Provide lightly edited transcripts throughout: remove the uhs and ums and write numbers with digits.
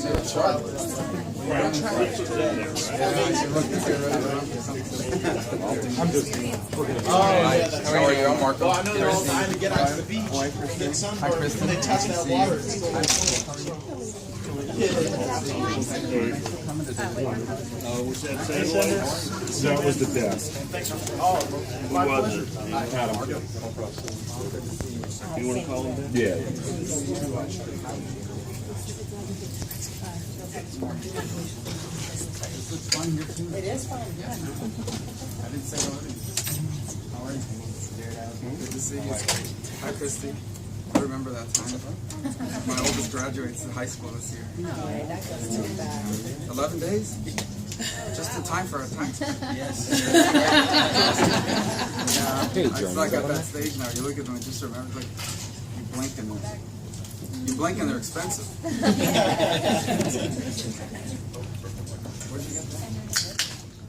How are you? I'm Marco. I know they're all dying to get out to the beach and get sunburned when they touch that water. That was the desk. My pleasure. Adam. You want to call him then? Yeah. It is fun. I didn't say hello. How are you? Good to see you. Hi, Christy. I remember that time. My oldest graduates high school this year. Oh, that goes too bad. 11 days? Just in time for our tax. Yes. Yeah, it's like at that stage now. You look at them and just remember, like, you blink and they're expensive. Where'd you get that?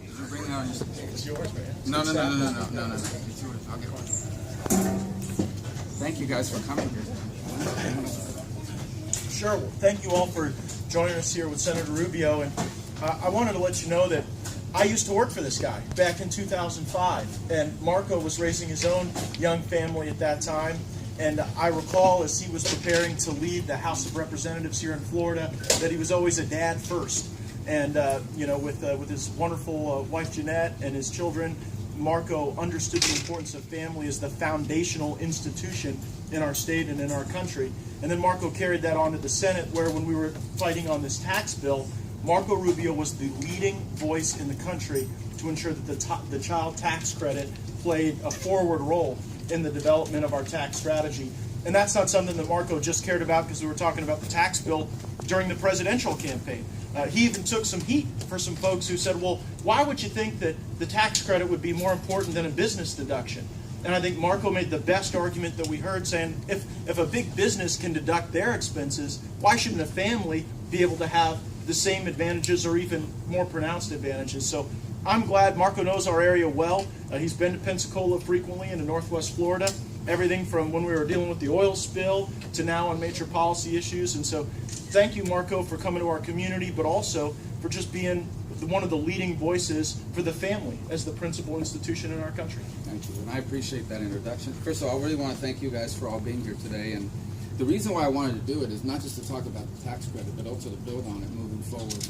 Did you bring that on your... It's yours, man. No. It's yours. I'll get one. Thank you guys for coming here. Sure. Well, thank you all for joining us here with Senator Rubio. And I wanted to let you know that I used to work for this guy back in 2005. And Marco was raising his own young family at that time. And I recall as he was preparing to lead the House of Representatives here in Florida that he was always a dad first. And, with his wonderful wife Jeanette and his children, Marco understood the importance of family as the foundational institution in our state and in our country. And then Marco carried that on to the Senate, where when we were fighting on this tax bill, Marco Rubio was the leading voice in the country to ensure that the child tax credit played a forward role in the development of our tax strategy. And that's not something that Marco just cared about because we were talking about the tax bill during the presidential campaign. He even took some heat for some folks who said, well, why would you think that the tax credit would be more important than a business deduction? And I think Marco made the best argument that we heard, saying if a big business can deduct their expenses, why shouldn't a family be able to have the same advantages or even more pronounced advantages? So I'm glad Marco knows our area well. He's been to Pensacola frequently and to Northwest Florida, everything from when we were dealing with the oil spill to now on major policy issues. And so thank you, Marco, for coming to our community, but also for just being one of the leading voices for the family as the principal institution in our country. Thank you, and I appreciate that introduction. First of all, I really want to thank you guys for all being here today. And the reason why I wanted to do it is not just to talk about the tax credit, but also to build on it moving forward.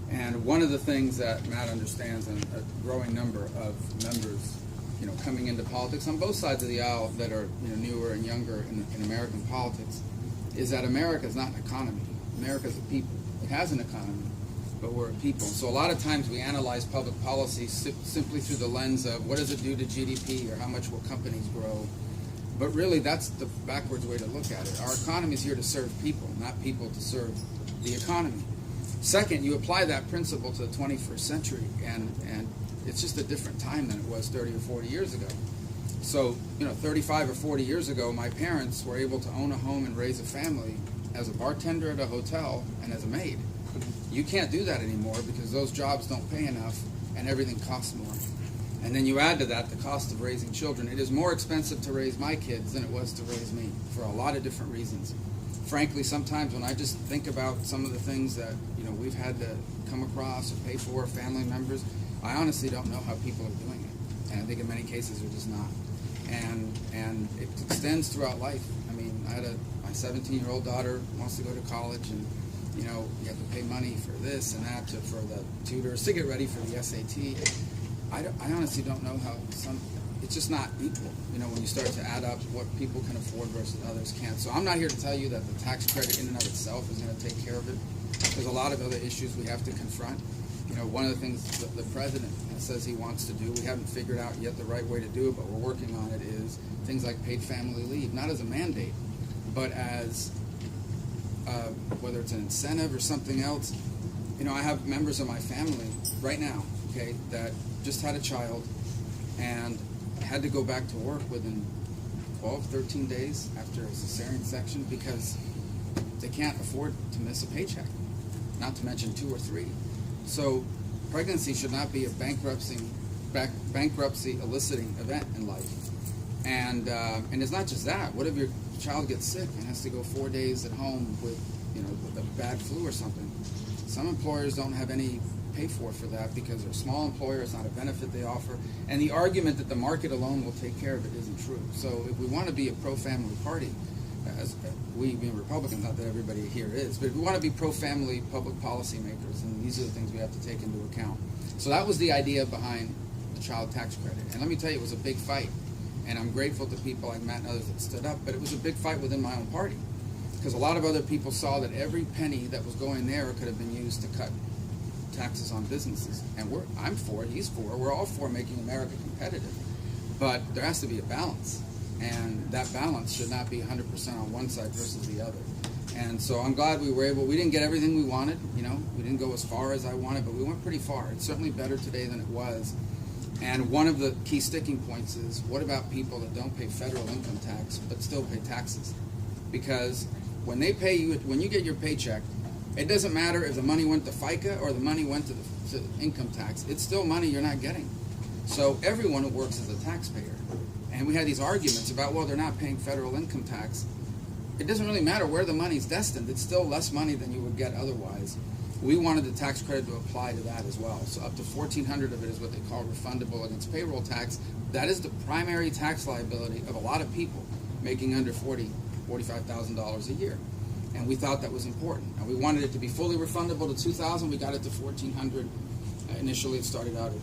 And one of the things that Matt understands, and a growing number of members, coming into politics on both sides of the aisle that are newer and younger in American politics, is that America is not an economy. America is a people. It has an economy, but we're a people. So a lot of times we analyze public policy simply through the lens of what does it do to GDP or how much will companies grow. But really, that's the backwards way to look at it. Our economy is here to serve people, not people to serve the economy. Second, you apply that principle to the 21st century, and it's just a different time than it was 30 or 40 years ago. So, 35 or 40 years ago, my parents were able to own a home and raise a family as a bartender at a hotel and as a maid. You can't do that anymore because those jobs don't pay enough and everything costs more. And then you add to that the cost of raising children. It is more expensive to raise my kids than it was to raise me for a lot of different reasons. Frankly, sometimes when I just think about some of the things that we've had to come across or pay for, family members, I honestly don't know how people are doing it. And I think in many cases they're just not. And it extends throughout life. I mean, my 17-year-old daughter wants to go to college, and you have to pay money for this and that for the tutors to get ready for the SAT. I honestly don't know how it's just not equal, when you start to add up what people can afford versus others can't. So I'm not here to tell you that the tax credit in and of itself is going to take care of it. There's a lot of other issues we have to confront. One of the things that the president says he wants to do, we haven't figured out yet the right way to do it, but we're working on it, is things like paid family leave, not as a mandate, but as whether it's an incentive or something else. I have members of my family right now, that just had a child and had to go back to work within 12, 13 days after a cesarean section because they can't afford to miss a paycheck, not to mention 2 or 3. So pregnancy should not be a bankruptcy eliciting event in life. And it's not just that. What if your child gets sick and has to go 4 days at home with the bad flu or something. Some employers don't have any pay for that because they're a small employer, it's not a benefit they offer, and the argument that the market alone will take care of it isn't true. So if we want to be a pro-family party, as we being Republicans, not that everybody here is, but if we want to be pro-family public policy makers, and these are the things we have to take into account. So that was the idea behind the child tax credit. And let me tell you, it was a big fight. And I'm grateful to people like Matt and others that stood up, but it was a big fight within my own party. Because a lot of other people saw that every penny that was going there could have been used to cut taxes on businesses. And I'm for it, he's for it, we're all for making America competitive. But there has to be a balance. And that balance should not be 100% on one side versus the other. And so I'm glad we didn't get everything we wanted, we didn't go as far as I wanted, but we went pretty far. It's certainly better today than it was. And one of the key sticking points is, what about people that don't pay federal income tax but still pay taxes? Because when they pay you, when you get your paycheck, it doesn't matter if the money went to FICA or the money went to income tax. It's still money you're not getting. So everyone who works is a taxpayer. And we had these arguments about, well, they're not paying federal income tax. It doesn't really matter where the money's destined. It's still less money than you would get otherwise. We wanted the tax credit to apply to that as well. So up to $1,400 of it is what they call refundable against payroll tax. That is the primary tax liability of a lot of people making under $45,000 a year. And we thought that was important. And we wanted it to be fully refundable to $2,000. We got it to $1,400. Initially, it started out at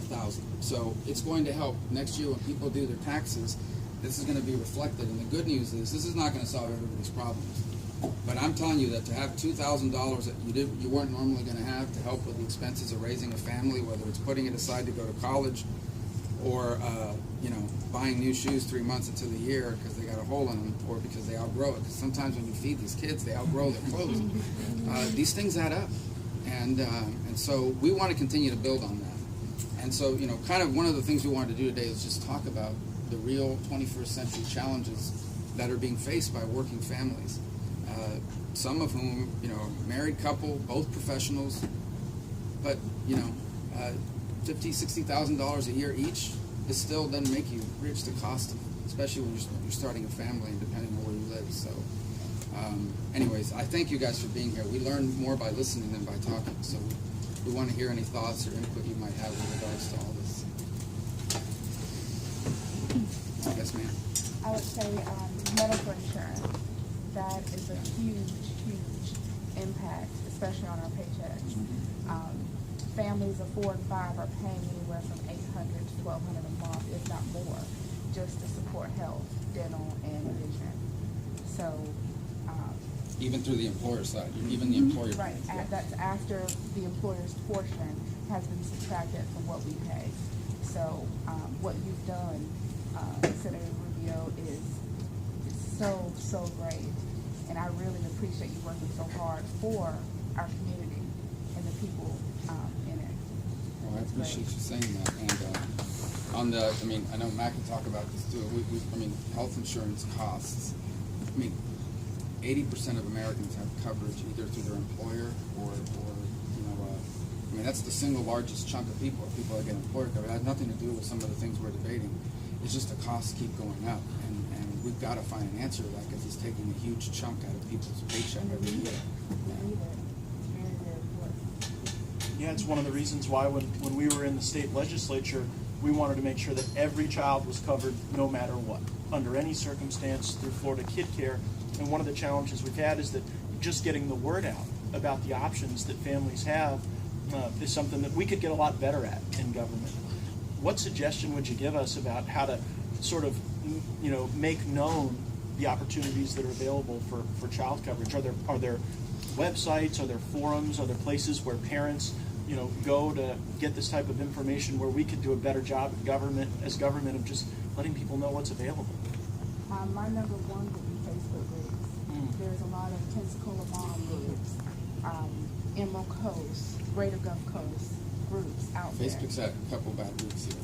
$1,000. So it's going to help next year when people do their taxes. This is going to be reflected. And the good news is this is not going to solve everybody's problems. But I'm telling you that to have $2,000 that you weren't normally going to have to help with the expenses of raising a family, whether it's putting it aside to go to college or buying new shoes 3 months into the year because they got a hole in them, or because they outgrow it. Because sometimes when you feed these kids, they outgrow their clothes. These things add up, and so we want to continue to build on that. And so kind of one of the things we wanted to do today is just talk about the real 21st century challenges that are being faced by working families. Some of whom, married couple, both professionals, but $50,000-$60,000 a year each, it still doesn't make you rich. The cost, especially when you're starting a family and depending on where you live. So, anyways, I thank you guys for being here. We learn more by listening than by talking. So, we want to hear any thoughts or input you might have with regards to all this. Yes, ma'am. I would say medical insurance. That is a huge, huge impact, especially on our paychecks. Families of 4 and 5 are paying anywhere from $800 to $1,200 a month, if not more, just to support health, dental, and vision. So, even through the employer side, even the employer. Right, that's after the employer's portion has been subtracted from what we pay. So, what you've done, Senator Rubio, is so great, and I really appreciate you working so hard for our community and the people in it. Well, I appreciate you saying that. And I know Matt can talk about this too. Health insurance costs. 80% of Americans have coverage either through their employer or that's the single largest chunk of people that get employer coverage. It has nothing to do with some of the things we're debating. It's just the costs keep going up, and we've got to find an answer to that because it's taking a huge chunk out of people's paycheck every year. Yeah, it's one of the reasons why when we were in the state legislature, we wanted to make sure that every child was covered no matter what, under any circumstance, through Florida Kid Care. And one of the challenges we've had is that just getting the word out about the options that families have is something that we could get a lot better at in government. What suggestion would you give us about how to sort of, make known the opportunities that are available for child coverage? Are there websites? Are there forums? Are there places where parents, go to get this type of information where we could do a better job as government of just letting people know what's available? My number one would be Facebook groups. There's a lot of Pensacola mom groups, Emerald Coast, Greater Gulf Coast groups out there. Facebook's had a couple bad groups here.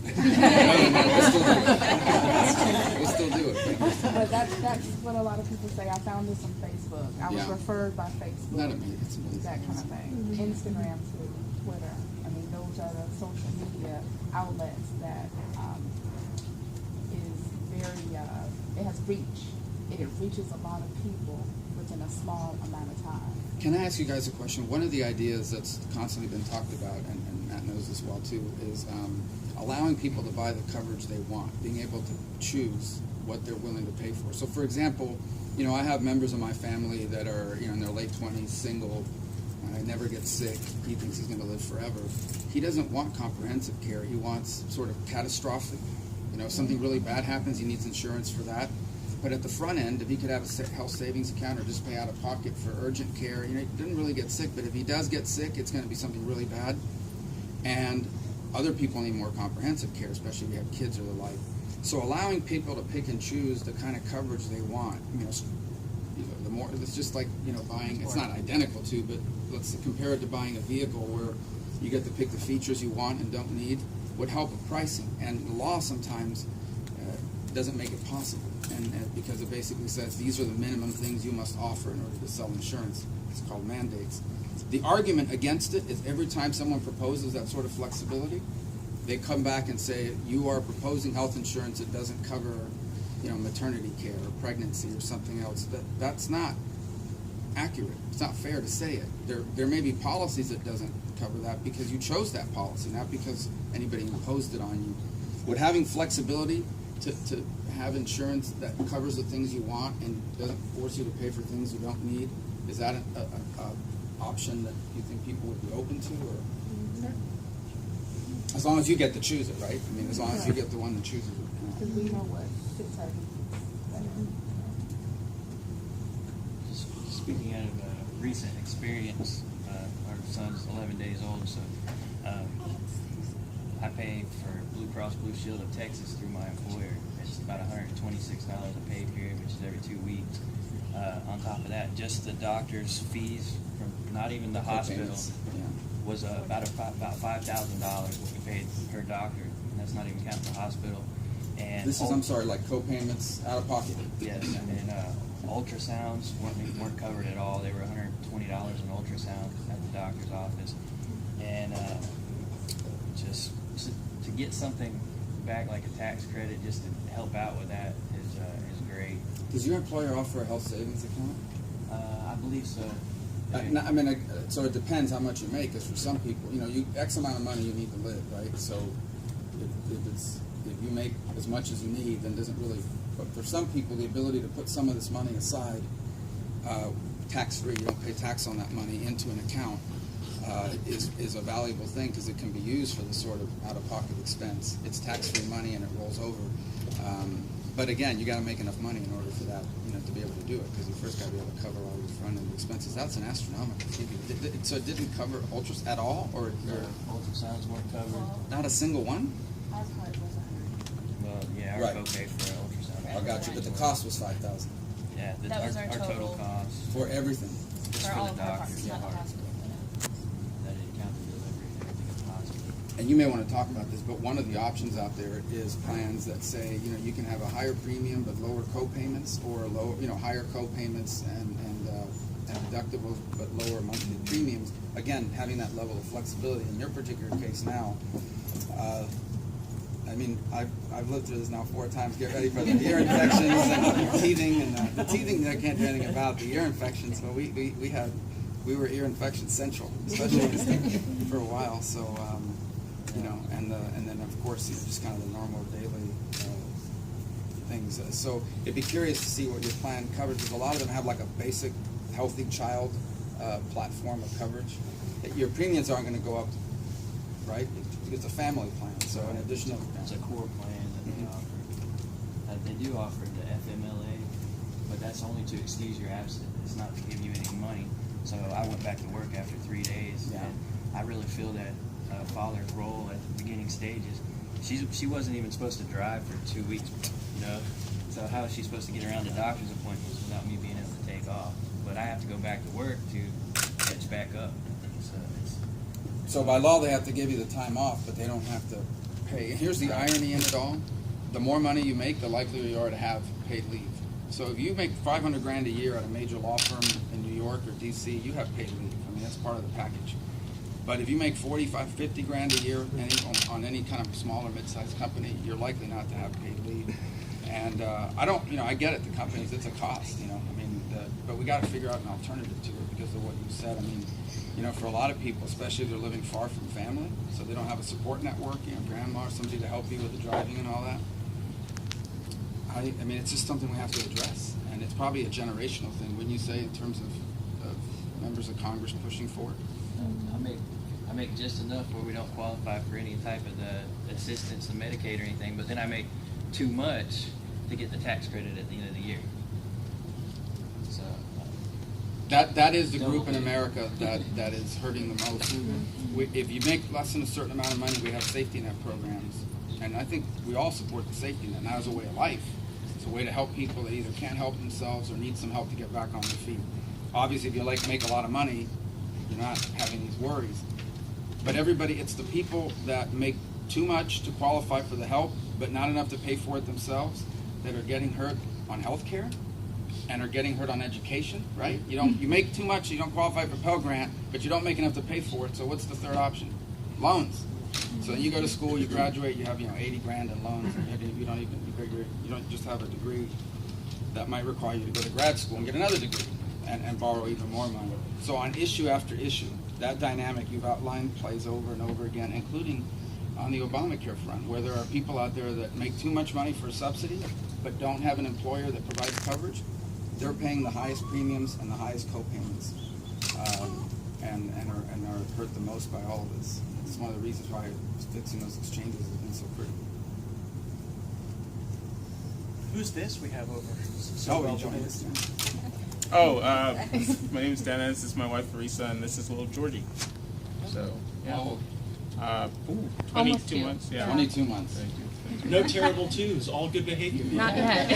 We'll still do it. But that's what a lot of people say. I found this on Facebook. I was referred by Facebook. Not amazing. That kind of thing. Instagram too, Twitter. Those are the social media outlets that is very, it has reach. It reaches a lot of people with within a small amount of time. Can I ask you guys a question? One of the ideas that's constantly been talked about, and Matt knows this well too, is allowing people to buy the coverage they want, being able to choose what they're willing to pay for. So, for example, I have members of my family that are, in their late 20s, single, never gets sick. He thinks he's going to live forever. He doesn't want comprehensive care. He wants sort of catastrophic. If something really bad happens, he needs insurance for that. But at the front end, if he could have a health savings account or just pay out of pocket for urgent care, he didn't really get sick. But if he does get sick, it's going to be something really bad. And other people need more comprehensive care, especially if you have kids or the like. So allowing people to pick and choose the kind of coverage they want, the more, it's just like, buying, it's not identical to, but let's compare it to buying a vehicle where you get to pick the features you want and don't need, would help with pricing. And the law sometimes doesn't make it possible, and because it basically says these are the minimum things you must offer in order to sell insurance. It's called mandates. The argument against it is every time someone proposes that sort of flexibility, they come back and say, you are proposing health insurance that doesn't cover, maternity care or pregnancy or something else. That's not accurate. It's not fair to say it. There may be policies that doesn't cover that because you chose that policy, not because anybody imposed it on you. Would having flexibility to have insurance that covers the things you want and doesn't force you to pay for things you don't need, is that an option that you think people would be open to? Or as long as you get to choose it, right? I mean, as long as you get the one that chooses it. Because we know what fits our needs better. Speaking out of recent experience, our son's 11 days old, so I pay for Blue Cross Blue Shield of Texas through my employer. It's about $126 a pay period, which is every 2 weeks. On top of that, just the doctor's fees from not even the hospital was about $5,000 what we paid per doctor, and that's not even counting the hospital. And this is, I'm sorry, like co-payments out of pocket. Yes, and ultrasounds weren't covered at all. They were $120 an ultrasound at the doctor's office, and just to get something back like a tax credit just to help out with that is great. Does your employer offer a health savings account? I believe so. So it depends how much you make. Because for some people, you X amount of money you need to live, right? So if you make as much as you need, then it doesn't really. But for some people, the ability to put some of this money aside, tax-free, you don't pay tax on that money, into an account, is a valuable thing because it can be used for the sort of out-of-pocket expense. It's tax-free money and it rolls over. But again, you got to make enough money in order for that, to be able to do it, because you first got to be able to cover all your front-end expenses. That's an astronomical figure. So it didn't cover ultras at all, or Ultrasounds weren't covered. not a single one? Our part was Well, yeah, our Right. copay for an ultrasound. I got you, but the cost was $5,000 Yeah, That was our our total total. cost. for everything. Just For for all the of our doctors. parts, not the hospital. That didn't count the delivery and everything at the hospital. And you may want to talk about this, but one of the options out there is plans that say, you can have a higher premium but lower co-payments, or higher co-payments and deductibles but lower monthly premiums. Again, having that level of flexibility. In your particular case now, I've lived through this now 4 times. Get ready for the ear infections and teething, and the teething I can't do anything about. The ear infections, but we were ear infection central, especially for a while. So and then of course just kind of the normal daily things. So it'd be curious to see what your plan covers, because a lot of them have like a basic healthy child platform of coverage. Your premiums aren't going to go up, right? It's a family plan, so an additional. It's a core plan that they offer. They do offer the FMLA, but that's only to excuse your absence. It's not to give you any money. So I went back to work after 3 days, and I really feel that father's role at the beginning stages. She wasn't even supposed to drive for 2 weeks, So how is she supposed to get around to doctor's appointments without me being able to take off? But I have to go back to work to catch back up. So by law, they have to give you the time off, but they don't have to pay. And here's the irony in it all: the more money you make, the likelier you are to have paid leave. So if you make $500,000 a year at a major law firm in New York or DC, you have paid leave. I mean, that's part of the package. But if you make $45,000, $50,000 a year on any kind of small or mid-sized company, you're likely not to have paid leave. And I get it. The companies, it's a cost. I mean, but we got to figure out an alternative to it because of what you said. I mean, you know, for a lot of people, especially if they're living far from family, so they don't have a support network, you know, grandma or somebody to help you with the driving and all that. I mean, it's just something we have to address, and it's probably a generational thing, wouldn't you say, in terms of members of Congress pushing for it? I make just enough where we don't qualify for any type of the assistance, the Medicaid or anything, but then I make too much to get the tax credit at the end of the year. So that is the group in America that is hurting the most. If you make less than a certain amount of money, we have safety net programs, and I think we all support the safety net, not as a way of life. It's a way to help people that either can't help themselves or need some help to get back on their feet. Obviously, if you make a lot of money, you're not having these worries. But everybody, it's the people that make too much to qualify for the help, but not enough to pay for it themselves, that are getting hurt on health care and are getting hurt on education, right? You make too much, you don't qualify for Pell Grant, but you don't make enough to pay for it, so what's the third option? Loans. So you go to school, you graduate, you have 80 grand in loans, and you don't just have a degree that might require you to go to grad school and get another degree and borrow even more money. So on issue after issue, that dynamic you've outlined plays over and over again, including on the Obamacare front, where there are people out there that make too much money for a subsidy but don't have an employer that provides coverage. They're paying the highest premiums and the highest co-payments, and are hurt the most by all of this. It's one of the reasons why fixing those exchanges has been so critical. Who's this we have over? You joined us. My name is Dennis. This is my wife Teresa, and this is little Georgie. So, yeah. 22 months. Yeah. 22 months. Thank you. No terrible twos, all good behavior. Not yet.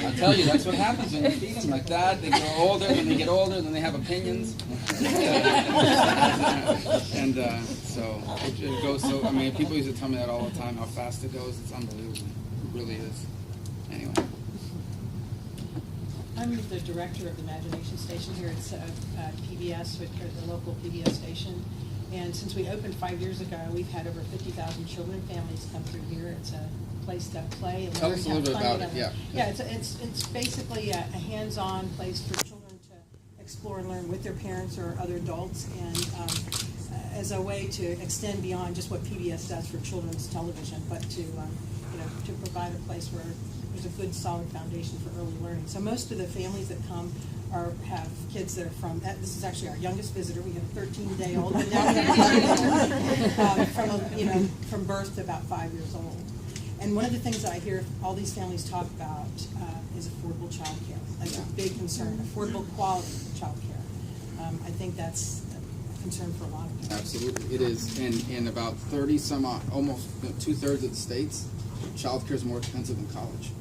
I tell you, that's what happens when you feed them like that. They grow older, when they get older, then they have opinions. And so it goes so, I mean, people used to tell me that all the time, how fast it goes. It's unbelievable. It really is. Anyway. I'm the director of the Imagination Station here at PBS, the local PBS station. And since we opened 5 years ago, we've had over 50,000 children and families come through here. It's a place to play and Tell learn us a how to little bit play about it, together. yeah. It's basically a hands-on place for children to explore and learn with their parents or other adults, and as a way to extend beyond just what PBS does for children's television, but to to provide a place where there's a good, solid foundation for early learning. So most of the families that come have kids that are from, this is actually our youngest visitor. We have a 13-day-old, and now we have from birth to about 5 years old. And one of the things that I hear all these families talk about is affordable child care. That's a big concern, affordable quality child care. I think that's a concern for a lot of people. Absolutely, it is. In about 30 some odd, almost 2/3 of the states, child care is more expensive than college.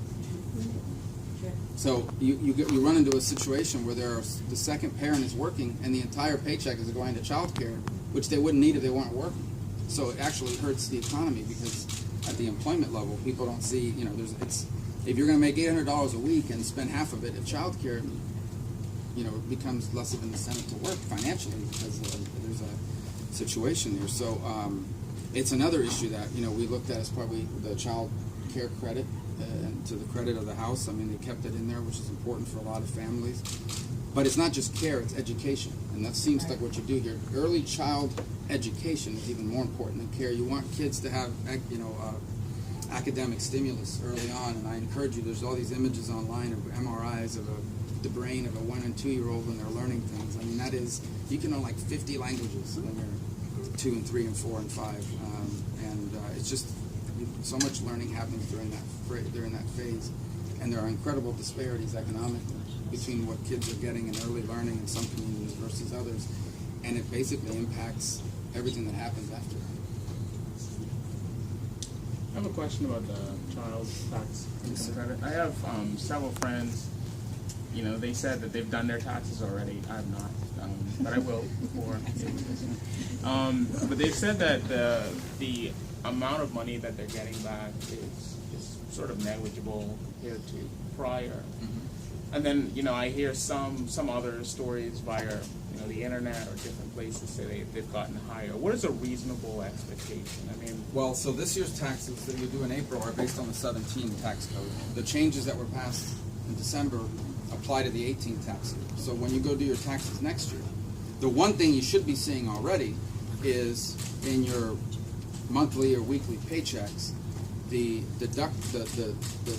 So you run into a situation where the second parent is working and the entire paycheck is going to child care, which they wouldn't need if they weren't working. So it actually hurts the economy because at the employment level, people don't see, if you're going to make $800 a week and spend half of it at child care, it becomes less of an incentive to work financially because there's a situation there. So it's another issue that, we looked at as probably the child care credit. And to the credit of the House, I mean, they kept it in there, which is important for a lot of families. But it's not just care, it's education. And that seems like what you do here. Early child education is even more important than care. You want kids to have, academic stimulus early on. And I encourage you, there's all these images online of MRIs of the brain of a 1 and 2 year old when they're learning things. I mean, you can know like 50 languages when you're 2 and 3 and 4 and 5. It's just, so much learning happens during that phase, and there are incredible disparities economically between what kids are getting in early learning in some communities versus others, and it basically impacts everything that happens after. I have a question about the child tax credit. I have several friends. They said that they've done their taxes already. I have not, but I will before. But they've said that the amount of money that they're getting back is sort of negligible compared to prior. And then, you know, I hear some other stories via, you know, the internet or different places say they've gotten higher. What is a reasonable expectation? I mean, Well, so this year's taxes that you do in April are based on the 17 tax code. The changes that were passed in December apply to the 18 tax year. So when you go do your taxes next year, the one thing you should be seeing already is in your monthly or weekly paychecks, the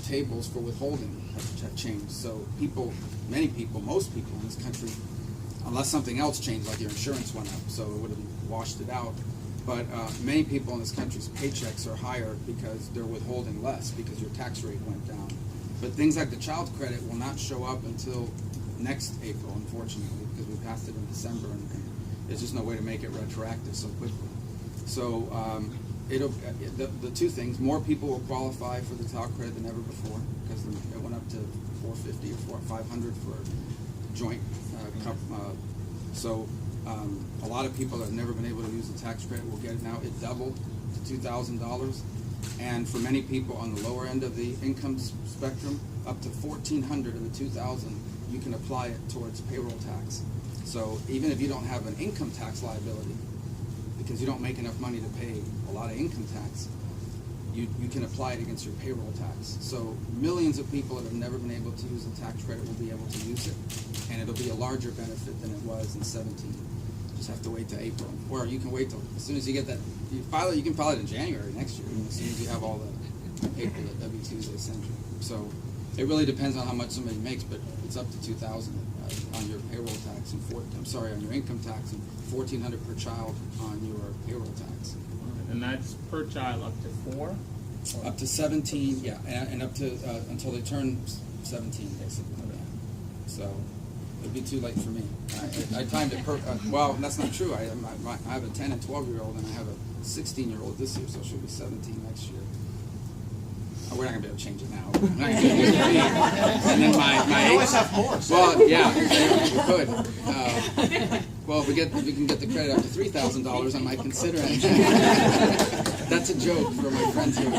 tables for withholding have changed. So many people, most people in this country, unless something else changed, like your insurance went up, so it would have washed it out. But many people in this country's paychecks are higher because they're withholding less because your tax rate went down. But things like the child credit will not show up until next April, unfortunately, because we passed it in December, and there's just no way to make it retroactive so quickly. So the two things: more people will qualify for the child credit than ever before because it went up to $450 or $500 for joint. A lot of people that have never been able to use the tax credit will get it now. It doubled to $2,000, and for many people on the lower end of the income spectrum, up to $1,400 of the $2,000, you can apply it towards payroll tax. So even if you don't have an income tax liability, because you don't make enough money to pay a lot of income tax, you can apply it against your payroll tax. So millions of people that have never been able to use the tax credit will be able to use it, and it'll be a larger benefit than it was in 17. Just have to wait till April, or you can wait till as soon as you get that. You can file it in January next year, as soon as you have all the paper that W-2s they send you. So it really depends on how much somebody makes, but it's up to $2,000 on your payroll tax on your income tax, and $1,400 per child on your payroll tax. and that's per child up to 4? Up to 17, yeah, and up to until they turn 17, basically. Yeah. So it'd be too late for me. I timed it well, that's not true. I have a 10 and 12-year-old, and I have a 16-year-old this year, so she'll be 17 next year. We're not gonna be able to change it now. I'm not gonna be able to and then my always have more. Well, yeah, we could. Well, if we can get the credit up to $3,000, I might consider it. That's a joke for my friends here. I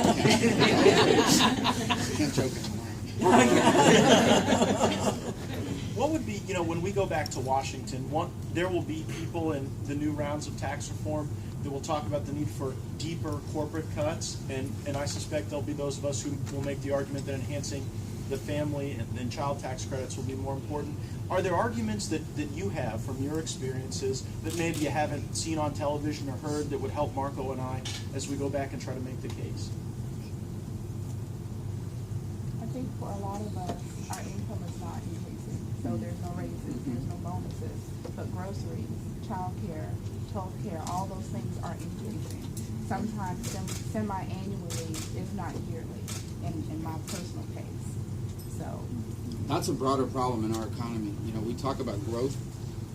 can't joke anymore. What would be, when we go back to Washington, there will be people in the new rounds of tax reform that will talk about the need for deeper corporate cuts, and I suspect there'll be those of us who will make the argument that enhancing the family and child tax credits will be more important. Are there arguments that you have from your experiences that maybe you haven't seen on television or heard that would help Marco and I as we go back and try to make the case? I think for a lot of us, our income is not increasing, so there's no raises, there's no bonuses, but groceries, childcare, healthcare, all those things are increasing. Sometimes semi-annually, if not yearly, in my personal case. So That's a broader problem in our economy. We talk about growth.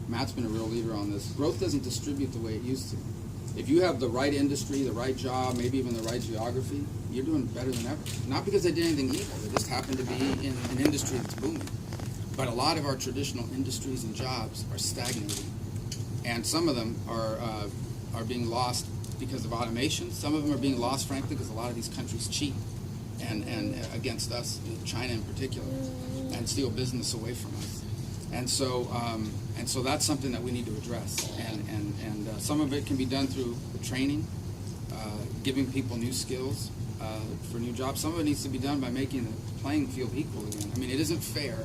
Matt's been a real leader on this. Growth doesn't distribute the way it used to. If you have the right industry, the right job, maybe even the right geography, you're doing better than ever. Not because they did anything evil. They just happen to be in an industry that's booming. But a lot of our traditional industries and jobs are stagnating. And some of them are being lost because of automation. Some of them are being lost, frankly, because a lot of these countries cheat and against us, China in particular, and steal business away from us. And so that's something that we need to address. And some of it can be done through training, giving people new skills for new jobs. Some of it needs to be done by making the playing field equal again. I mean, it isn't fair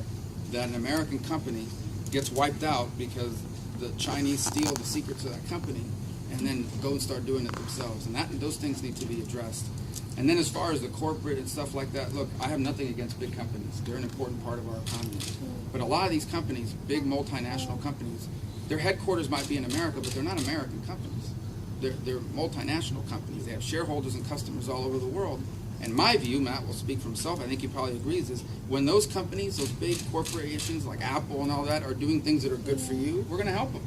that an American company gets wiped out because the Chinese steal the secrets of that company and then go and start doing it themselves. And those things need to be addressed. And then as far as the corporate and stuff like that, look, I have nothing against big companies. They're an important part of our economy. But a lot of these companies, big multinational companies, their headquarters might be in America, but they're not American companies. They're multinational companies. They have shareholders and customers all over the world. And my view, Matt will speak for himself, I think he probably agrees, is when those companies, those big corporations like Apple and all that are doing things that are good for you, we're going to help them.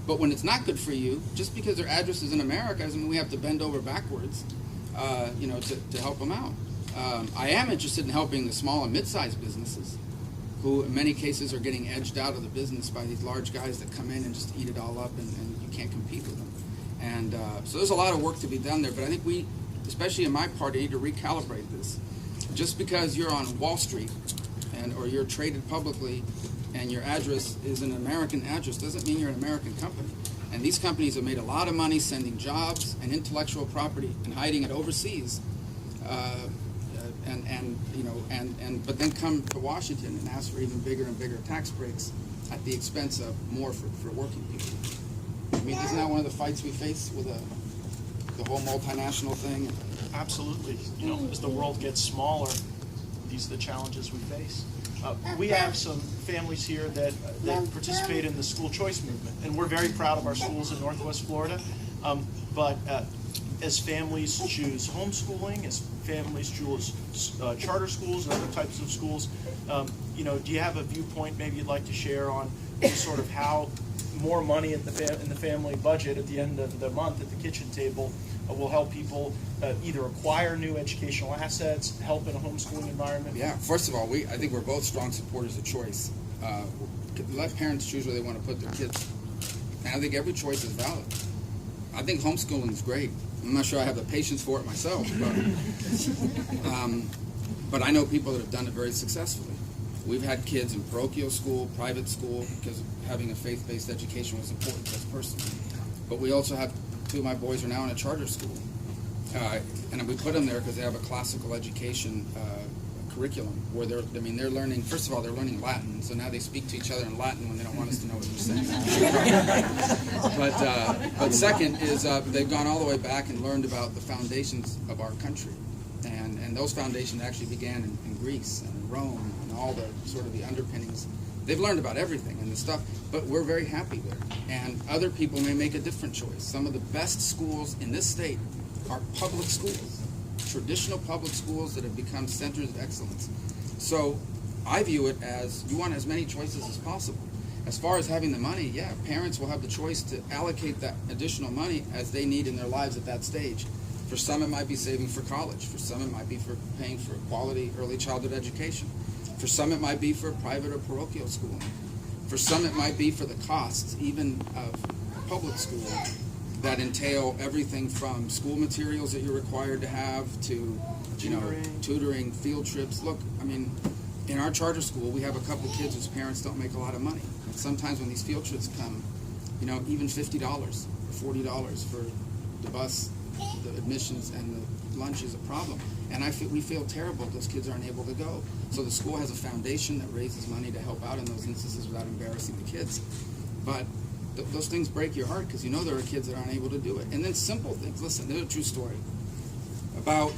But when it's not good for you, just because their address is in America doesn't mean we have to bend over backwards to help them out. I am interested in helping the small and mid-sized businesses who in many cases are getting edged out of the business by these large guys that come in and just eat it all up and you can't compete with them. And so there's a lot of work to be done there, but I think we, especially in my party, need to recalibrate this. Just because you're on Wall Street or you're traded publicly and your address is an American address doesn't mean you're an American company. And these companies have made a lot of money sending jobs and intellectual property and hiding it overseas, but then come to Washington and ask for even bigger and bigger tax breaks at the expense of more for working people. I mean, isn't that one of the fights we face with the whole multinational thing? Absolutely. You know, as the world gets smaller, these are the challenges we face. We have some families here that participate in the school choice movement, and we're very proud of our schools in Northwest Florida. But as families choose homeschooling, as families choose charter schools and other types of schools, you know, do you have a viewpoint maybe you'd like to share on sort of how more money in the family budget at the end of the month at the kitchen table will help people either acquire new educational assets, help in a homeschooling environment? Yeah, first of all, I think we're both strong supporters of choice. Let parents choose where they want to put their kids. And I think every choice is valid. I think homeschooling is great. I'm not sure I have the patience for it myself, but I know people that have done it very successfully. We've had kids in parochial school, private school, because having a faith-based education was important to us personally. But we also have two of my boys are now in a charter school. And we put them there because they have a classical education curriculum where they're learning, first of all, they're learning Latin, so now they speak to each other in Latin when they don't want us to know what they're saying. But second is they've gone all the way back and learned about the foundations of our country. And those foundations actually began in Greece and in Rome and all the sort of the underpinnings. They've learned about everything and the stuff, but we're very happy there. And other people may make a different choice. Some of the best schools in this state are public schools, traditional public schools that have become centers of excellence. So I view it as you want as many choices as possible. As far as having the money, yeah, parents will have the choice to allocate that additional money as they need in their lives at that stage. For some, it might be saving for college. For some, it might be for paying for quality early childhood education. For some, it might be for private or parochial schooling. For some, it might be for the costs, even of public school, that entail everything from school materials that you're required to have to, tutoring, field trips. Look, I mean, in our charter school, we have a couple kids whose parents don't make a lot of money. And sometimes when these field trips come, even $50 or $40 for the bus, the admissions, and the lunch is a problem. And we feel terrible if those kids aren't able to go. So the school has a foundation that raises money to help out in those instances without embarrassing the kids. But those things break your heart because there are kids that aren't able to do it. And then simple things. Listen, there's a true story. About,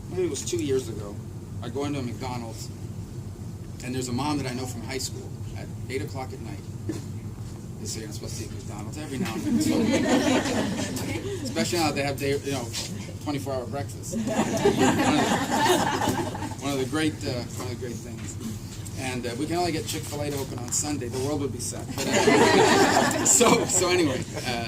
maybe it was 2 years ago, I go into a McDonald's, and there's a mom that I know from high school at 8 o'clock at night. They say you're supposed to eat McDonald's every now and then. Especially now that they have 24-hour breakfast. One of the great things. And we can only get Chick-fil-A to open on Sunday. The world would be set. But, so anyway,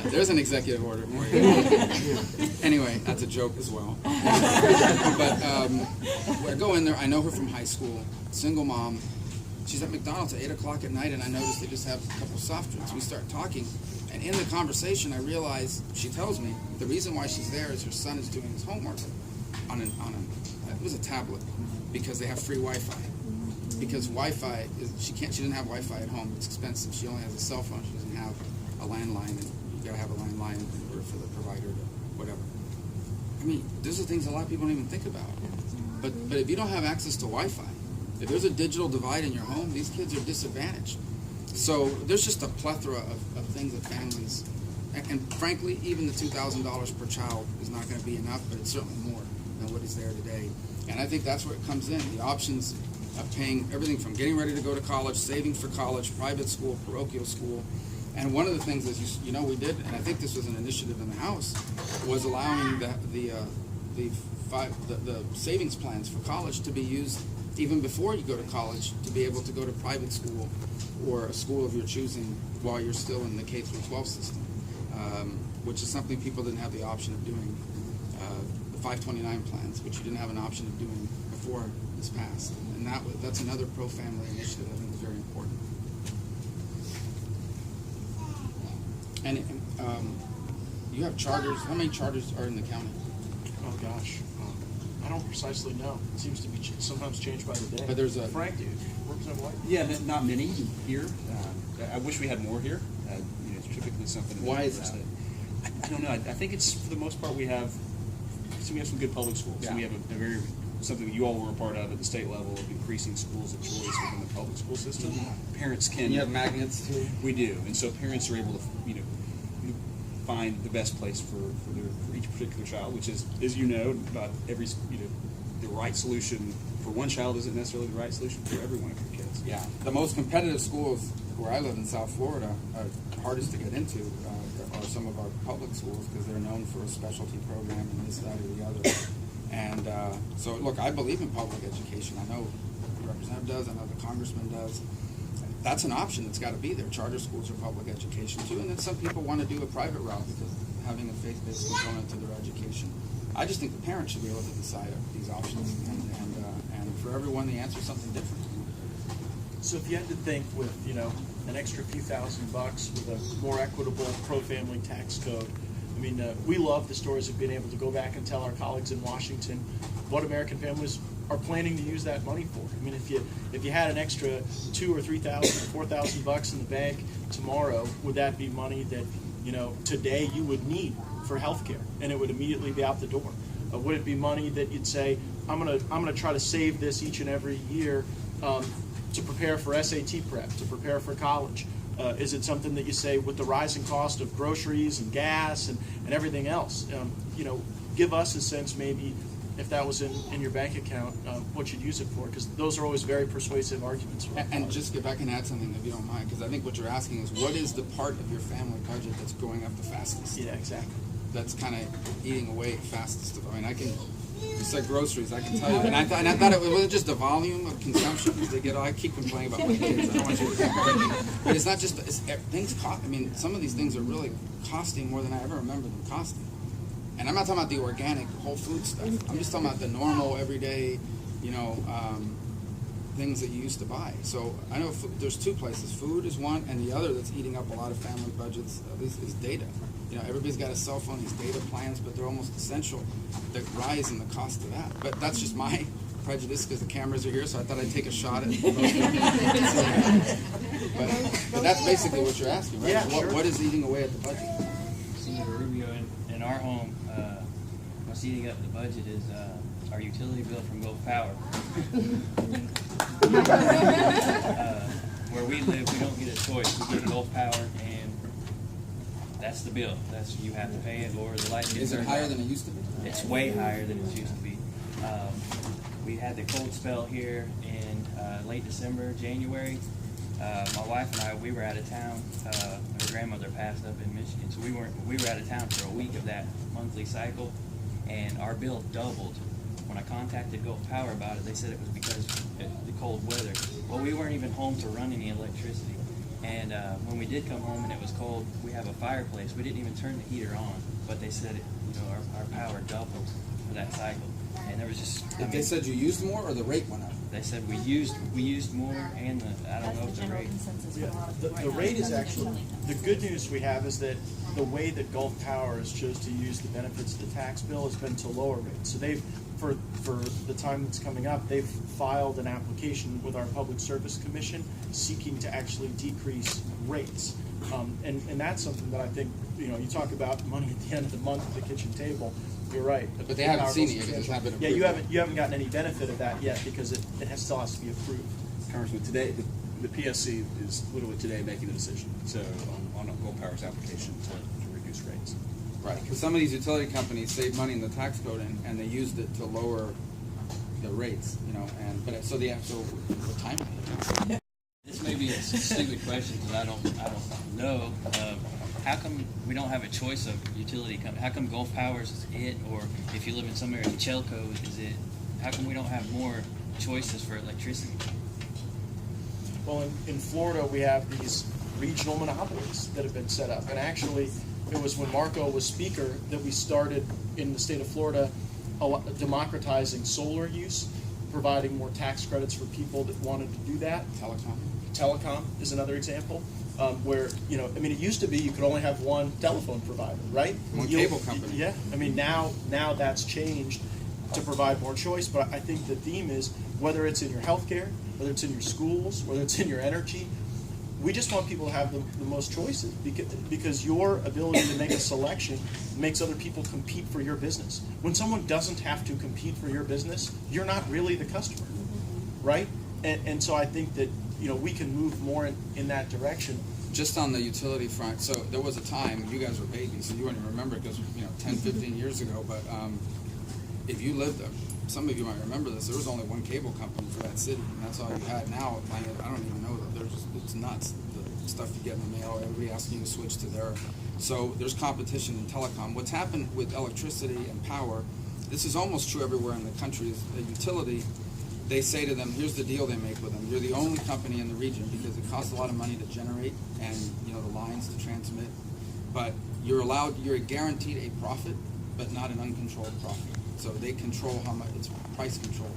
there's an executive order for you. Anyway, that's a joke as well. But I go in there. I know her from high school. Single mom. She's at McDonald's at 8 o'clock at night, and I notice they just have a couple of soft drinks. We start talking, and in the conversation, I realize, she tells me, the reason why she's there is her son is doing his homework on it was a tablet, because they have free Wi-Fi. Because Wi-Fi, she didn't have Wi-Fi at home. It's expensive. She only has a cell phone. She doesn't have a landline, and you gotta have a landline in order for the provider to whatever. I mean, those are things a lot of people don't even think about. But if you don't have access to Wi-Fi, if there's a digital divide in your home, these kids are disadvantaged. So there's just a plethora of things that families, and frankly, even the $2,000 per child is not going to be enough, but it's certainly more than what is there today. And I think that's where it comes in, the options of paying everything from getting ready to go to college, saving for college, private school, parochial school. And one of the things is, we did, and I think this was an initiative in the House, was allowing the savings plans for college to be used even before you go to college, to be able to go to private school or a school of your choosing while you're still in the K-12 system, which is something people didn't have the option of doing. The 529 plans, which you didn't have an option of doing before this passed. And that's another pro-family initiative I think is very important. And you have charters. How many charters are in the county? Oh gosh, I don't precisely know. It seems to be sometimes changed by the day. But there's a- Frank, dude, Representative White. Yeah, not many here. I wish we had more here. It's typically something. Why is that? I don't know. I think it's for the most part we have some good public schools. Yeah. So we have a very something that you all were a part of at the state level of increasing schools of choice within the public school system. Parents can. And you have magnets too. We do, and so parents are able to find the best place for each particular child, which is, as you know, about every the right solution for one child isn't necessarily the right solution for every one of your kids. Yeah, the most competitive schools where I live in South Florida are hardest to get into are some of our public schools because they're known for a specialty program and this, that, or the other. And so, look, I believe in public education. I know the representative does. I know the congressman does. That's an option that's got to be there. Charter schools are public education too, and then some people want to do a private route because having a faith-based component to their education. I just think the parents should be able to decide these options, and for everyone, the answer is something different. So if you had to think with, an extra few $1,000 with a more equitable pro-family tax code, I mean, we love the stories of being able to go back and tell our colleagues in Washington what American families are planning to use that money for. I mean, if you had an extra $2,000 or $3,000 or $4,000 in the bank tomorrow, would that be money that, today you would need for health care and it would immediately be out the door? Would it be money that you'd say, I'm gonna try to save this each and every year to prepare for SAT prep, to prepare for college? Is it something that you say, with the rising cost of groceries and gas and everything else, give us a sense maybe if that was in your bank account, what you'd use it for? Because those are always very persuasive arguments. And just if I can add something, if you don't mind, because I think what you're asking is, what is the part of your family budget that's going up the fastest? Yeah, exactly. That's kind of eating away fastest. I mean, you said groceries, I can tell you. And I thought it wasn't just the volume of consumption. I keep complaining about my kids. I don't want you to think. But it's not just, things cost. I mean, some of these things are really costing more than I ever remember them costing. And I'm not talking about the organic whole food stuff. I'm just talking about the normal, everyday, things that you used to buy. So I know there's two places. Food is one, and the other that's eating up a lot of family budgets, at least, is data. Everybody's got a cell phone, these data plans, but they're almost essential. The rise in the cost of that. But that's just my prejudice because the cameras are here, so I thought I'd take a shot at most of it. But that's basically what you're asking, right? Yeah, sure. What is eating away at the budget? Senator Rubio, in our home, what's eating up the budget is our utility bill from Gulf Power. Where we live, we don't get a choice. We get Gulf Power, and that's the bill. You have to pay it, or the light gets Is it turned higher off. than it used to be? It's way higher than it used to be. We had the cold spell here in late December, January. My wife and I, we were out of town. Her grandmother passed up in Michigan, so we were out of town for a week of that monthly cycle, and our bill doubled. When I contacted Gulf Power about it, they said it was because of the cold weather. Well, we weren't even home to run any electricity. And when we did come home and it was cold, we have a fireplace. We didn't even turn the heater on, but they said our power doubled for that cycle. And there was just. They said you used more, or the rate went up? They said we used more, and I don't know if the rate. Yeah, the rate is actually, the good news we have is that the way that Gulf Power has chose to use the benefits of the tax bill has been to lower rates. So they've, for the time that's coming up, they've filed an application with our Public Service Commission seeking to actually decrease rates. And that's something that I think, you talk about money at the end of the month at the kitchen table. You're right. But they haven't seen it yet because it's not been approved. Yeah, you haven't gotten any benefit of that yet because it still has to be approved. Congressman, today the PSC is literally today making the decision. So on Gulf Power's application to reduce rates. Right, because some of these utility companies save money in the tax code and they used it to lower the rates, so what time? This may be a stupid question because I don't know. How come we don't have a choice of utility company? How come Gulf Power's is it, or if you live in some area, Chelco is it? How come we don't have more choices for electricity? Well, in Florida, we have these regional monopolies that have been set up. And actually, it was when Marco was Speaker that we started in the state of Florida democratizing solar use, providing more tax credits for people that wanted to do that. Telecom is another example. Where, it used to be you could only have one telephone provider, right? One cable company. Yeah, now that's changed. to provide more choice, but I think the theme is whether it's in your healthcare, whether it's in your schools, whether it's in your energy, we just want people to have the most choices because your ability to make a selection makes other people compete for your business. When someone doesn't have to compete for your business, you're not really the customer, right? And so I think that we can move more in that direction. Just on the utility front, so there was a time, you guys were babies, so you wouldn't remember because 10, 15 years ago, but if you lived there, some of you might remember this, there was only one cable company for that city, and that's all you had. Now, I don't even know that. It's nuts, the stuff you get in the mail, everybody asking you to switch to their. So there's competition in telecom. What's happened with electricity and power, this is almost true everywhere in the country, is a utility, they say to them, here's the deal they make with them. You're the only company in the region because it costs a lot of money to generate and the lines to transmit. But you're guaranteed a profit, but not an uncontrolled profit. So they control how much, it's price control.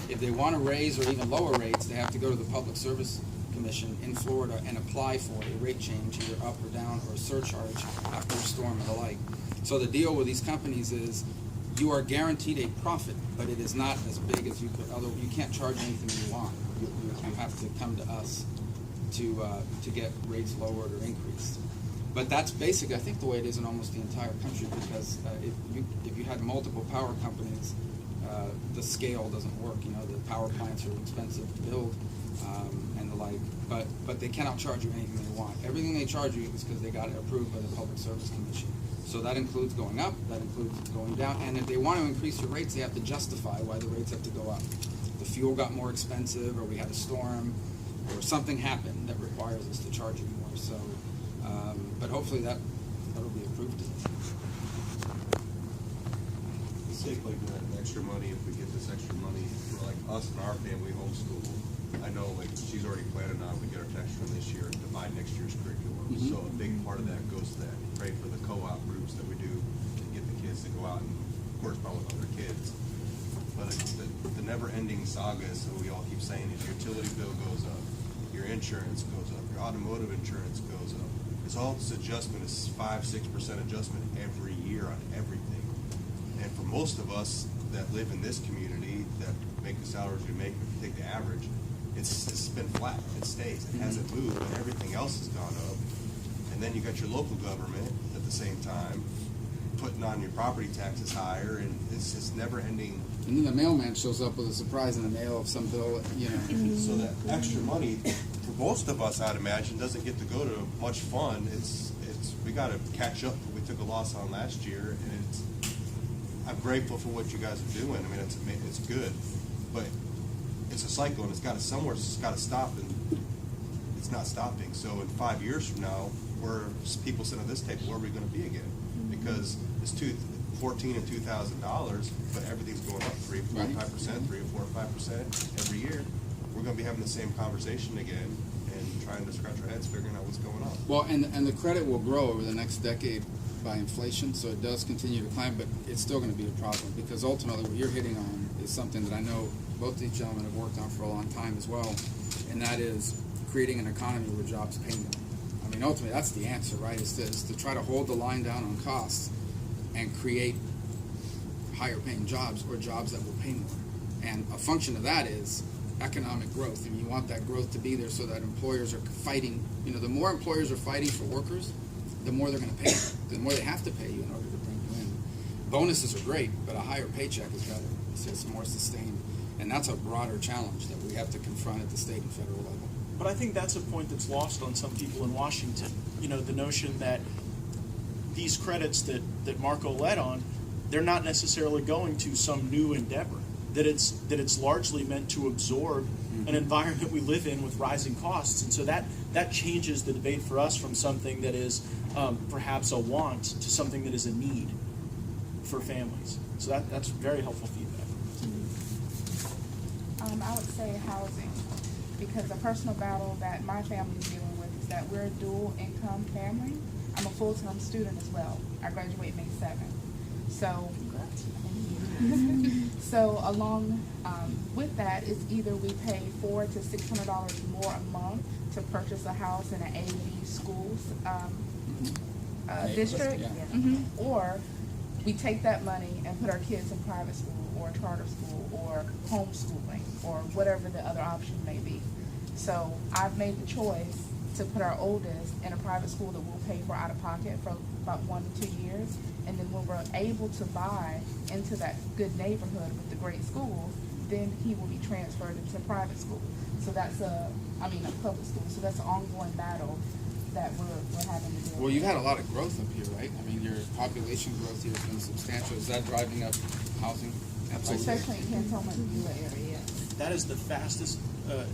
If they want to raise or even lower rates, they have to go to the Public Service Commission in Florida and apply for a rate change, either up or down, or a surcharge after a storm and the like. So the deal with these companies is you are guaranteed a profit, but it is not as big as you could. You can't charge anything you want. You have to come to us to get rates lowered or increased. But that's basically, I think, the way it is in almost the entire country, because if you had multiple power companies, the scale doesn't work. The power plants are expensive to build and the like, but they cannot charge you anything they want. Everything they charge you is because they got it approved by the Public Service Commission. So that includes going up, that includes going down, and if they want to increase your rates, they have to justify why the rates have to go up. The fuel got more expensive, or we had a storm, or something happened that requires us to charge you more. So. But hopefully that'll be approved. Sake like that extra money, if we get this extra money for like us and our family homeschool, I know like she's already planning on we get our tax return this year and divide next year's curriculum. Mm-hmm. So a big part of that goes to that. Pray for the co-op groups that we do to get the kids to go out and correspond with other kids. But the never-ending saga, so we all keep saying, is your utility bill goes up, your insurance goes up, your automotive insurance goes up. It's all this adjustment is 5-6% adjustment every year on everything. And for most of us that live in this community that make the salaries we make, if you take the average, it's been flat. It stays. It hasn't moved, and everything else has gone up. And then you got your local government at the same time putting on your property taxes higher, and it's just never ending. And then the mailman shows up with a surprise in the mail of some bill, So that extra money, for most of us, I'd imagine, doesn't get to go to much fun. We got to catch up. We took a loss on last year, and I'm grateful for what you guys are doing. I mean, it's good, but it's a cycle, and it's got to stop, and it's not stopping. So in 5 years from now, where people sit at this table, where are we going to be again? Because it's $14,000 and $2,000, but everything's going up 3 or 4 or 5%, 3 or 4 or 5% every year. We're going to be having the same conversation again and trying to scratch our heads figuring out what's going on. Well, and the credit will grow over the next decade by inflation, so it does continue to climb, but it's still going to be a problem, because ultimately what you're hitting on is something that I know both these gentlemen have worked on for a long time as well, and that is creating an economy where jobs pay more. I mean, ultimately that's the answer, right? Is to try to hold the line down on costs and create higher paying jobs, or jobs that will pay more. And a function of that is economic growth. I mean, you want that growth to be there so that employers are fighting. The more employers are fighting for workers, the more they're going to pay you. The more they have to pay you in order to bring you in. Bonuses are great, but a higher paycheck is better. It's more sustained. And that's a broader challenge that we have to confront at the state and federal level. But I think that's a point that's lost on some people in Washington. The notion that these credits that Marco led on, they're not necessarily going to some new endeavor. That it's largely meant to absorb an environment we live in with rising costs, and so that changes the debate for us from something that is perhaps a want to something that is a need for families. So that's very helpful feedback. I would say housing, because the personal battle that my family is dealing with is that we're a dual income family. I'm a full-time student as well. I graduate May 7th. So, so along with that is either we pay $400 to $600 more a month to purchase a house in an A and B schools district, or we take that money and put our kids in private school or a charter school or homeschooling or whatever the other option may be. So I've made the choice to put our oldest in a private school that we'll pay for out of pocket for about 1 to 2 years. And then when we're able to buy into that good neighborhood with the great schools, then he will be transferred into private school. So that's a public school. So that's an ongoing battle that we're having to deal with. Well, you've had a lot of growth up here, right? I mean, your population growth here has been substantial. Is that driving up housing? Especially in Cantonment and Beulah area. That is the fastest,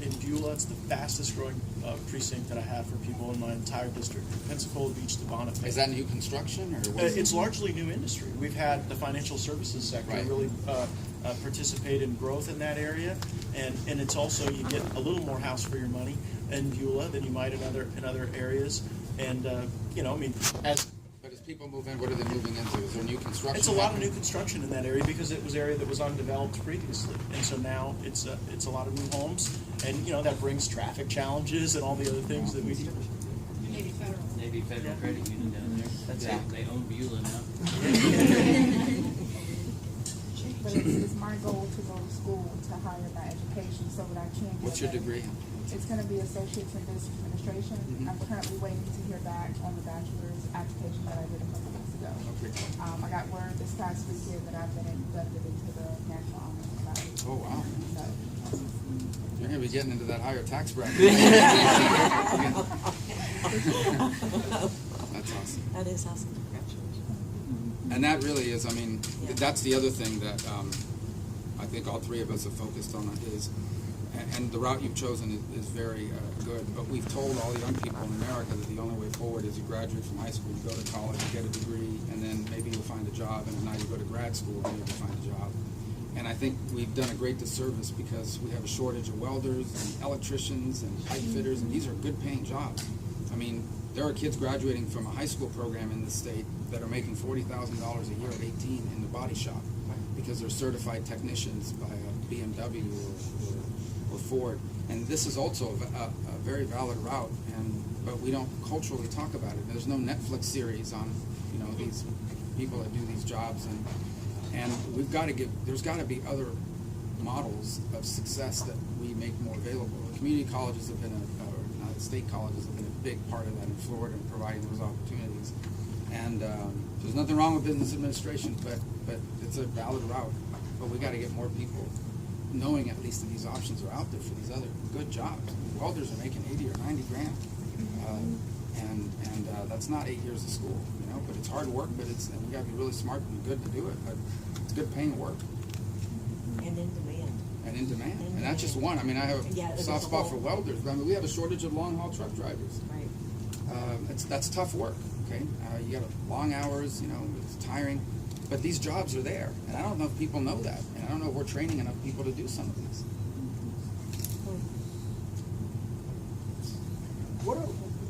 in Beulah, it's the fastest growing precinct that I have for people in my entire district. Pensacola Beach to Bonifay. Is that new construction, or what is It's largely new industry. We've had the financial services sector Right. really participate in growth in that area, and it's also, you get a little more house for your money in Beulah than you might in other areas. And But as people move in, what are they moving into? Is there new construction? it's a lot of happening? new construction in that area because it was area that was undeveloped previously, and so now it's a lot of new homes, and that brings traffic challenges and all the other things that we do. Navy Federal Credit Union down there. That's Yeah, it. they own Beulah now. But it's my goal to go to school to higher my education so that I can get What's a your better- degree? It's going to be Associates in Business Administration. I'm currently waiting to hear back on the bachelor's application that I did a couple weeks ago. Okay. I got word this past weekend that I've been inducted into the National Honor Society. Oh, wow. So, You're going to be getting into that higher tax bracket. That's awesome. That is awesome. And that really is, that's the other thing that I think all three of us have focused on is, and the route you've chosen is very good, but we've told all the young people in America that the only way forward is you graduate from high school, you go to college, you get a degree, and then maybe you'll find a job, and now you go to grad school and you'll find a job. And I think we've done a great disservice because we have a shortage of welders and electricians and pipe fitters, and these are good paying jobs. There are kids graduating from a high school program in the state that are making $40,000 a year at 18 in the body shop because they're certified technicians by a BMW or Ford. And this is also a very valid route, but we don't culturally talk about it. There's no Netflix series on these people that do these jobs, and we've got to there's got to be other models of success that we make more available. The community colleges have been state colleges have been a big part of that in Florida and providing those opportunities. And there's nothing wrong with business administration, but it's a valid route. But we got to get more people knowing at least that these options are out there for these other good jobs. Welders are making 80 or 90 grand, and that's not 8 years of school, But it's hard work, but and we got to be really smart and good to do it. But it's good paying work. And in demand. And in demand. And that's just one. I have a soft spot for welders. We have a shortage of long-haul truck drivers. Right. That's tough work, okay? You got long hours, it's tiring. But these jobs are there. And I don't know if people know that. And I don't know if we're training enough people to do some of this.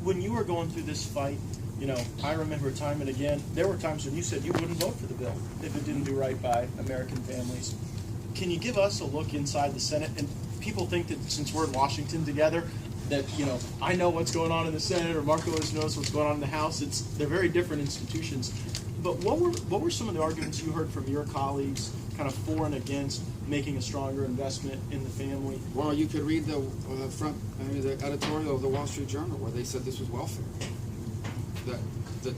When you were going through this fight, I remember time and again, there were times when you said you wouldn't vote for the bill if it didn't do right by American families. Can you give us a look inside the Senate? And people think that since we're in Washington together, that I know what's going on in the Senate, or Marco knows what's going on in the House. They're very different institutions. But what were some of the arguments you heard from your colleagues, kind of for and against making a stronger investment in the family? Well, you could read the the editorial of the Wall Street Journal where they said this was welfare. That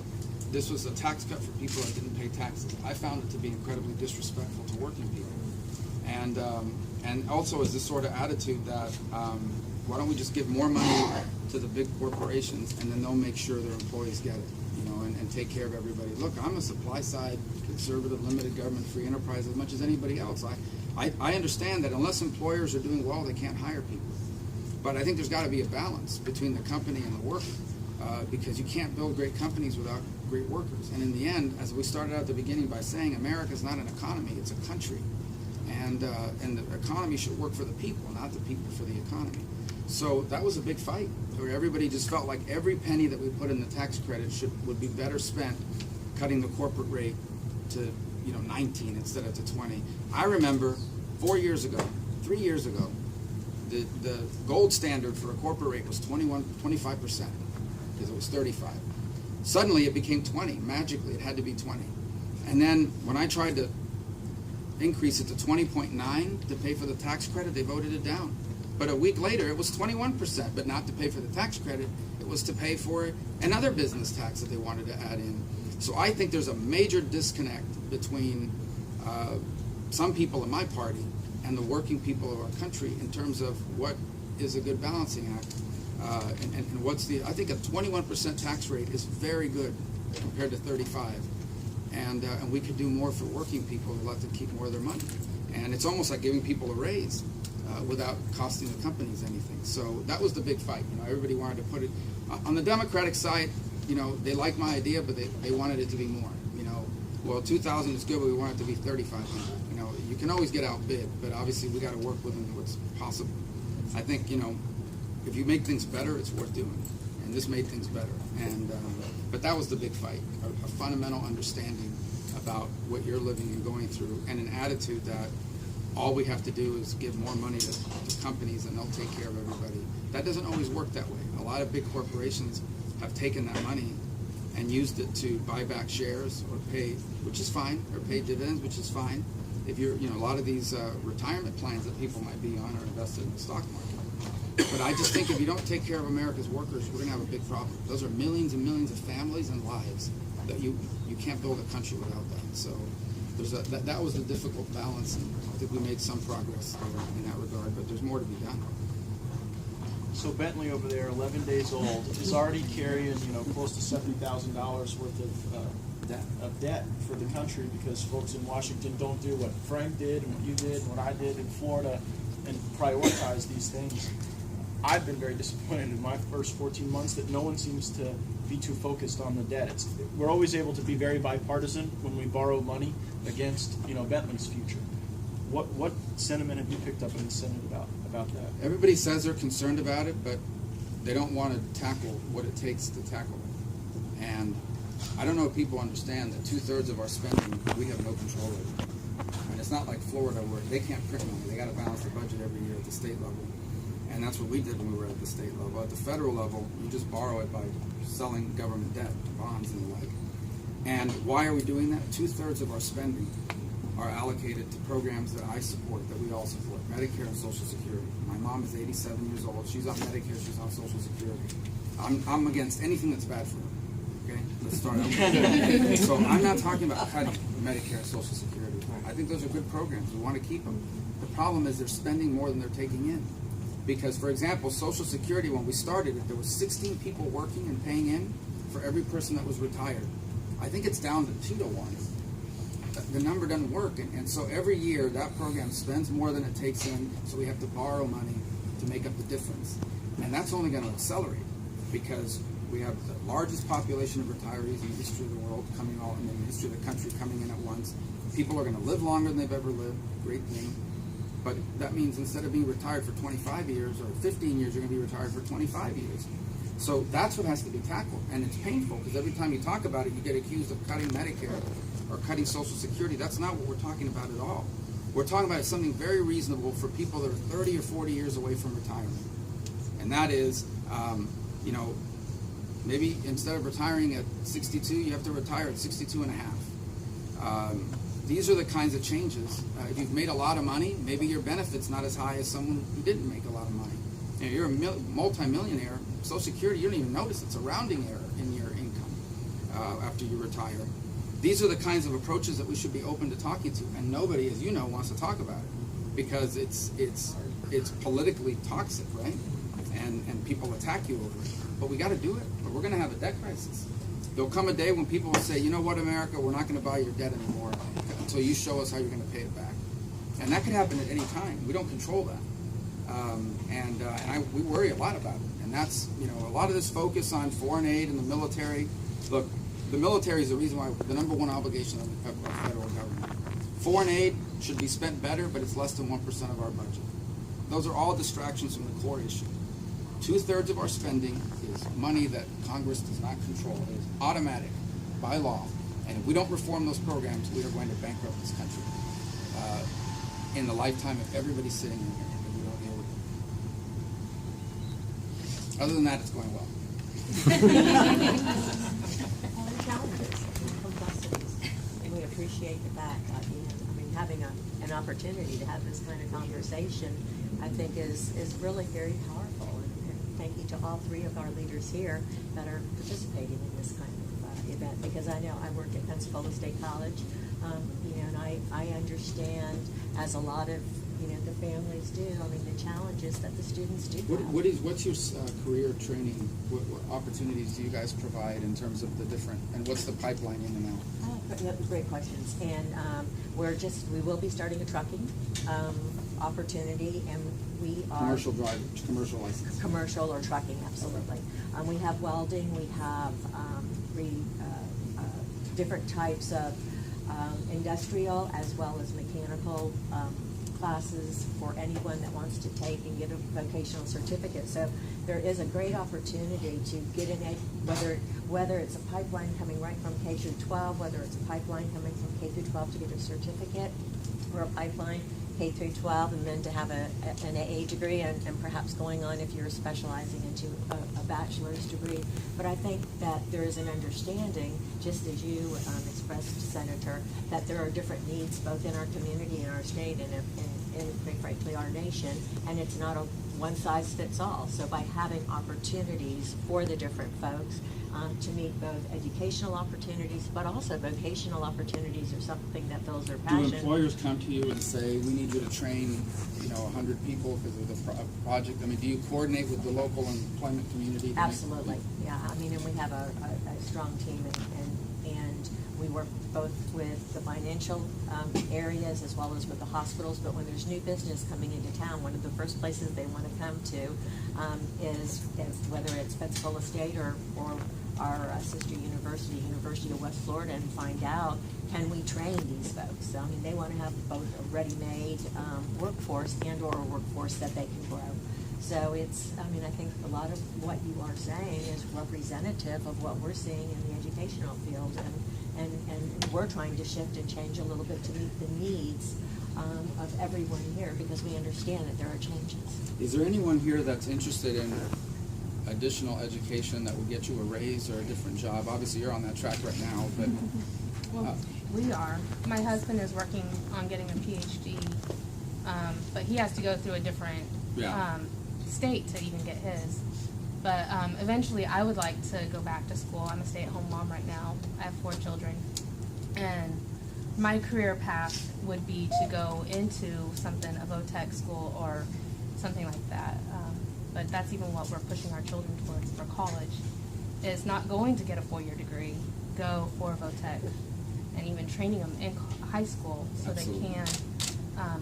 this was a tax cut for people that didn't pay taxes. I found it to be incredibly disrespectful to working people. And also is this sort of attitude that why don't we just give more money to the big corporations and then they'll make sure their employees get it, and take care of everybody. Look, I'm a supply side conservative, limited government, free enterprise as much as anybody else. I understand that unless employers are doing well, they can't hire people. But I think there's got to be a balance between the company and the worker because you can't build great companies without great workers. And in the end, as we started out at the beginning by saying, America's not an economy, it's a country. And the economy should work for the people, not the people for the economy. So that was a big fight where everybody just felt like every penny that we put in the tax credit would be better spent cutting the corporate rate to 19 instead of to 20. I remember 3 years ago, the gold standard for a corporate rate was 25% because it was 35. Suddenly it became 20. Magically, it had to be 20. And then when I tried to increase it to 20.9 to pay for the tax credit, they voted it down. But a week later, it was 21%, but not to pay for the tax credit. It was to pay for another business tax that they wanted to add in. So I think there's a major disconnect between some people in my party and the working people of our country in terms of what is a good balancing act. And what's I think a 21% tax rate is very good compared to 35. And we could do more for working people who let them keep more of their money. And it's almost like giving people a raise without costing the companies anything. So that was the big fight. You know, everybody wanted to put it on the Democratic side. You know, they liked my idea, but they wanted it to be more. You know, well, 2,000 is good, but we want it to be 3,500. You know, you can always get outbid, but obviously we got to work within what's possible. I think, you know, if you make things better, it's worth doing, and this made things better. And but that was the big fight: a fundamental understanding about what you're living and going through, and an attitude that all we have to do is give more money to companies and they'll take care of everybody. That doesn't always work that way. A lot of big corporations have taken that money and used it to buy back shares or pay, which is fine, or pay dividends, which is fine. If you're, you know, a lot of these retirement plans that people might be on are invested in the stock market. But I just think if you don't take care of America's workers, we're going to have a big problem. Those are millions and millions of families and lives that you can't build a country without that. So there's that was the difficult balance, and I think we made some progress in that regard, but there's more to be done. So Bentley over there, 11 days old, is already carrying, you know, close to $70,000 worth of debt for the country because folks in Washington don't do what Frank did and what you did and what I did in Florida and prioritize these things. I've been very disappointed in my first 14 months that no one seems to be too focused on the debt. We're always able to be very bipartisan when we borrow money against, you know, Bentley's future. What sentiment have you picked up in the Senate about that? Everybody says they're concerned about it, but they don't want to tackle what it takes to tackle it. And I don't know if people understand that 2/3 of our spending we have no control over. And it's not like Florida where they can't print money. They got to balance the budget every year at the state level. And that's what we did when we were at the state level. At the federal level, you just borrow it by selling government debt, bonds and the like. And why are we doing that? 2/3 of our spending are allocated to programs that I support, that we all support, Medicare and Social Security. My mom is 87 years old. She's on Medicare. She's on Social Security. I'm against anything that's bad for her. Okay? Let's start out with that. So I'm not talking about cutting Medicare and Social Security. I think those are good programs. We want to keep them. The problem is they're spending more than they're taking in. Because, for example, Social Security, when we started it, there was 16 people working and paying in for every person that was retired. I think it's down to 2 to 1. The number doesn't work. And so every year, that program spends more than it takes in, so we have to borrow money to make up the difference. And that's only going to accelerate because we have the largest population of retirees in the history of the world coming all in the history of the country coming in at once. People are going to live longer than they've ever lived. Great thing. But that means instead of being retired for 25 years or 15 years, you're going to be retired for 25 years. So that's what has to be tackled. And it's painful because every time you talk about it, you get accused of cutting Medicare or cutting Social Security. That's not what we're talking about at all. We're talking about something very reasonable for people that are 30 or 40 years away from retirement. And that is, you know, maybe instead of retiring at 62, you have to retire at 62 and a half. These are the kinds of changes. If you've made a lot of money, maybe your benefit's not as high as someone who didn't make a lot of money. You know, you're a multi-millionaire. Social Security, you don't even notice it's a rounding error in your income after you retire. These are the kinds of approaches that we should be open to talking to, and nobody, as you know, wants to talk about it because it's politically toxic, right? And people attack you over it. But we got to do it, or we're going to have a debt crisis. There'll come a day when people will say, you know what, America, we're not going to buy your debt anymore until you show us how you're going to pay it back. And that could happen at any time. We don't control that. We worry a lot about it. And that's, you know, a lot of this focus on foreign aid and the military. Look, the military is the reason why the number one obligation of the federal government. Foreign aid should be spent better, but it's less than 1% of our budget. Those are all distractions from the core issue. 2/3 of our spending is money that Congress does not control. It is automatic by law. And if we don't reform those programs, we are going to bankrupt this country in the lifetime of everybody sitting in here if we don't deal with it. Other than that, it's going well. Challenges and complexities, and we appreciate the fact that, you know, I mean, having an opportunity to have this kind of conversation, I think is really very powerful. And thank you to all three of our leaders here that are participating in this kind of event, because I know I work at Pensacola State College, and I understand, as a lot of the families do, I mean, the challenges that the students do have. What's your career training? What opportunities do you guys provide in terms of the different, and what's the pipeline in and out? Great questions. And we will be starting a trucking opportunity, and we are commercial license, commercial or trucking, absolutely. We have welding, we have different types of industrial as well as mechanical classes for anyone that wants to take and get a vocational certificate. So there is a great opportunity to get in whether it's a pipeline coming right from K through 12, whether it's a pipeline coming from K through 12 to get a certificate, or a pipeline K through 12 and then to have an AA degree, and perhaps going on if you're specializing into a bachelor's degree. But I think that there is an understanding, just as you expressed, Senator, that there are different needs both in our community and our state and quite frankly our nation, and it's not a one-size-fits-all. So by having opportunities for the different folks to meet both educational opportunities but also vocational opportunities are something that fills their passion. Do employers come to you and say, we need you to train 100 people because of the project? I mean, do you coordinate with the local employment community? Absolutely, yeah. I mean, and we have a strong team, and we work both with the financial areas as well as with the hospitals. But when there's new business coming into town, one of the first places they want to come to is whether it's Pensacola State or our sister university, University of West Florida, and find out, can we train these folks? So, I mean, they want to have both a ready-made workforce and/or a workforce that they can grow. So it's, I mean, I think a lot of what you are saying is representative of what we're seeing in the educational field, and we're trying to shift and change a little bit to meet the needs of everyone here, because we understand that there are changes. Is there anyone here that's interested in additional education that would get you a raise or a different job? Obviously, you're on that track right now, but Well, we are. My husband is working on getting a PhD, but he has to go through a different state to even get his. But eventually, I would like to go back to school. I'm a stay-at-home mom right now. I have 4 children, and my career path would be to go into something, a VOTEC school or something like that. But that's even what we're pushing our children towards for college, is not going to get a 4-year degree, go for VOTEC, and even training them in high school so Absolutely. they can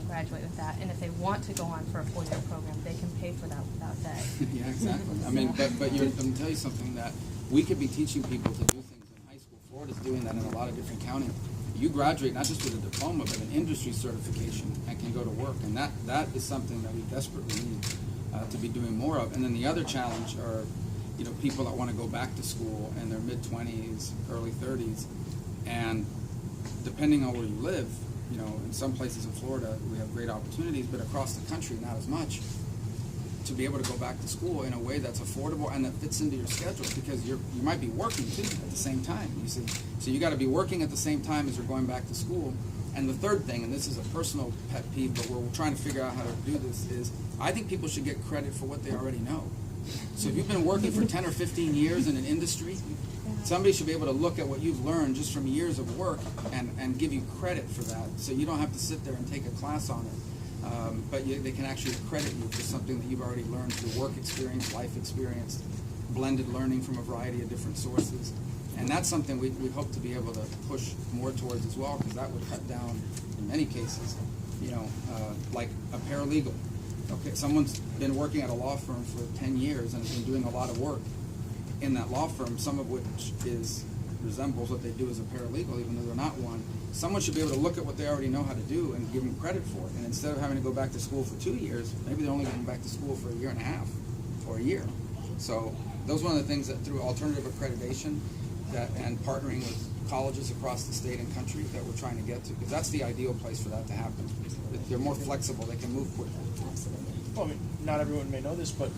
graduate with that. And if they want to go on for a 4-year program, they can pay for that without debt. yeah, exactly. I mean, but you're, let me tell you something, that we could be teaching people to do things in high school. Florida's doing that in a lot of different counties. You graduate not just with a diploma, but an industry certification and can go to work. And that is something that we desperately need to be doing more of. And then the other challenge are, people that want to go back to school in their mid-20s, early 30s, and depending on where you live, in some places in Florida we have great opportunities, but across the country not as much, to be able to go back to school in a way that's affordable and that fits into your schedule, because you might be working too at the same time, you see. So you got to be working at the same time as you're going back to school. And the third thing, and this is a personal pet peeve, but we're trying to figure out how to do this, is I think people should get credit for what they already know. So if you've been working for 10 or 15 years in an industry, somebody should be able to look at what you've learned just from years of work and give you credit for that. So you don't have to sit there and take a class on it, but they can actually credit you for something that you've already learned through work experience, life experience, blended learning from a variety of different sources. And that's something we hope to be able to push more towards as well, because that would cut down, in many cases, like a paralegal. Okay, someone's been working at a law firm for 10 years and has been doing a lot of work in that law firm, some of which resembles what they do as a paralegal, even though they're not one. Someone should be able to look at what they already know how to do and give them credit for it. And instead of having to go back to school for 2 years, maybe they're only going back to school for 1.5 years or a year. So those are one of the things that through alternative accreditation and partnering with colleges across the state and country that we're trying to get to, because that's the ideal place for that to happen. They're more flexible, they can move quickly. Absolutely. Well, I mean, not everyone may know this, but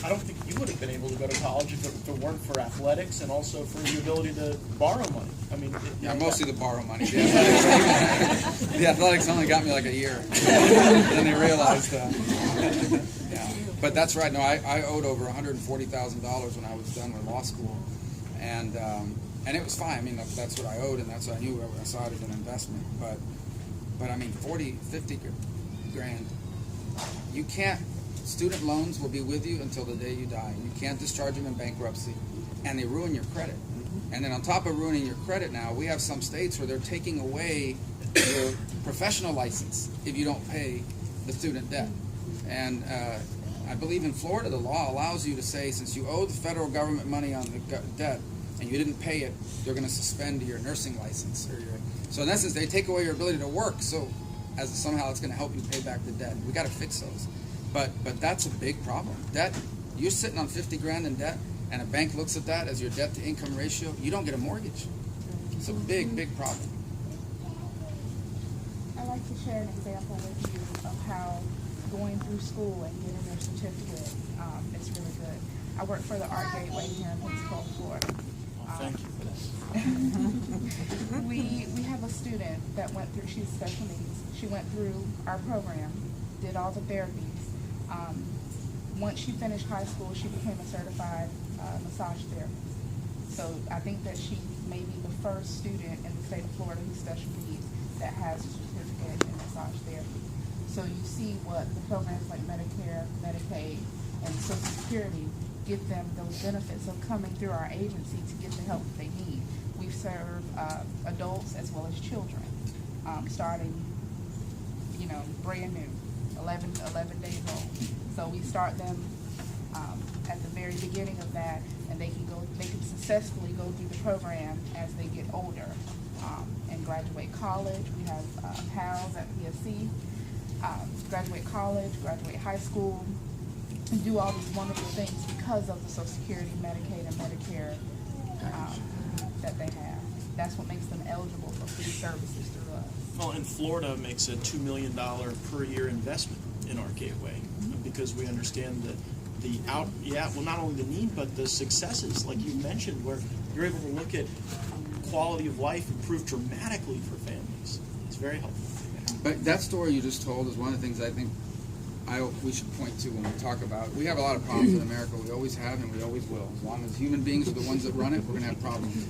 I don't think you would have been able to go to college if it weren't for athletics and also for the ability to borrow money. I mean, Yeah, mostly the borrow money. The athletics only got me like a year. Then they realized, yeah. But that's right. No, I owed over $140,000 when I was done with law school, and it was fine. I mean, that's what I owed, and that's what I knew. I saw it as an investment. But I mean, 40, 50 grand. You can't. Student loans will be with you until the day you die. You can't discharge them in bankruptcy, and they ruin your credit. And then on top of ruining your credit now, we have some states where they're taking away your professional license if you don't pay the student debt. And I believe in Florida, the law allows you to say, since you owe the federal government money on the debt and you didn't pay it, they're going to suspend your nursing license. So in essence, they take away your ability to work. So as somehow it's going to help you pay back the debt. We got to fix those. But that's a big problem. Debt, you're sitting on 50 grand in debt, and a bank looks at that as your debt to income ratio, you don't get a mortgage. It's a big, big problem. I'd like to share an example with you of how going through school and getting your certificate is really good. I work for the Art Gateway here in Pensacola, Florida. thank you for that. We have a student that went through, she's special needs. She went through our program, did all the therapies. Once she finished high school, she became a certified massage therapist. So I think that she may be the first student in the state of Florida who's special needs that has a certificate in massage therapy. So you see what the programs like Medicare, Medicaid, and Social Security give them those benefits of coming through our agency to get the help that they need. We serve adults as well as children, starting, brand new, 11 days old. So we start them at the very beginning of that, and they can successfully go through the program as they get older and graduate college. We have PALs at PSC, graduate college, graduate high school, and do all these wonderful things because of the Social Security, Medicaid, and Medicare that they have. That's what makes them eligible for free services through us. Well, and Florida makes a $2 million per year investment in our gateway because we understand that not only the need, but the successes, like you mentioned, where you're able to look at quality of life improve dramatically for families. It's very helpful. But that story you just told is one of the things I think we should point to when we talk about. We have a lot of problems in America. We always have, and we always will. As long as human beings are the ones that run it, we're going to have problems.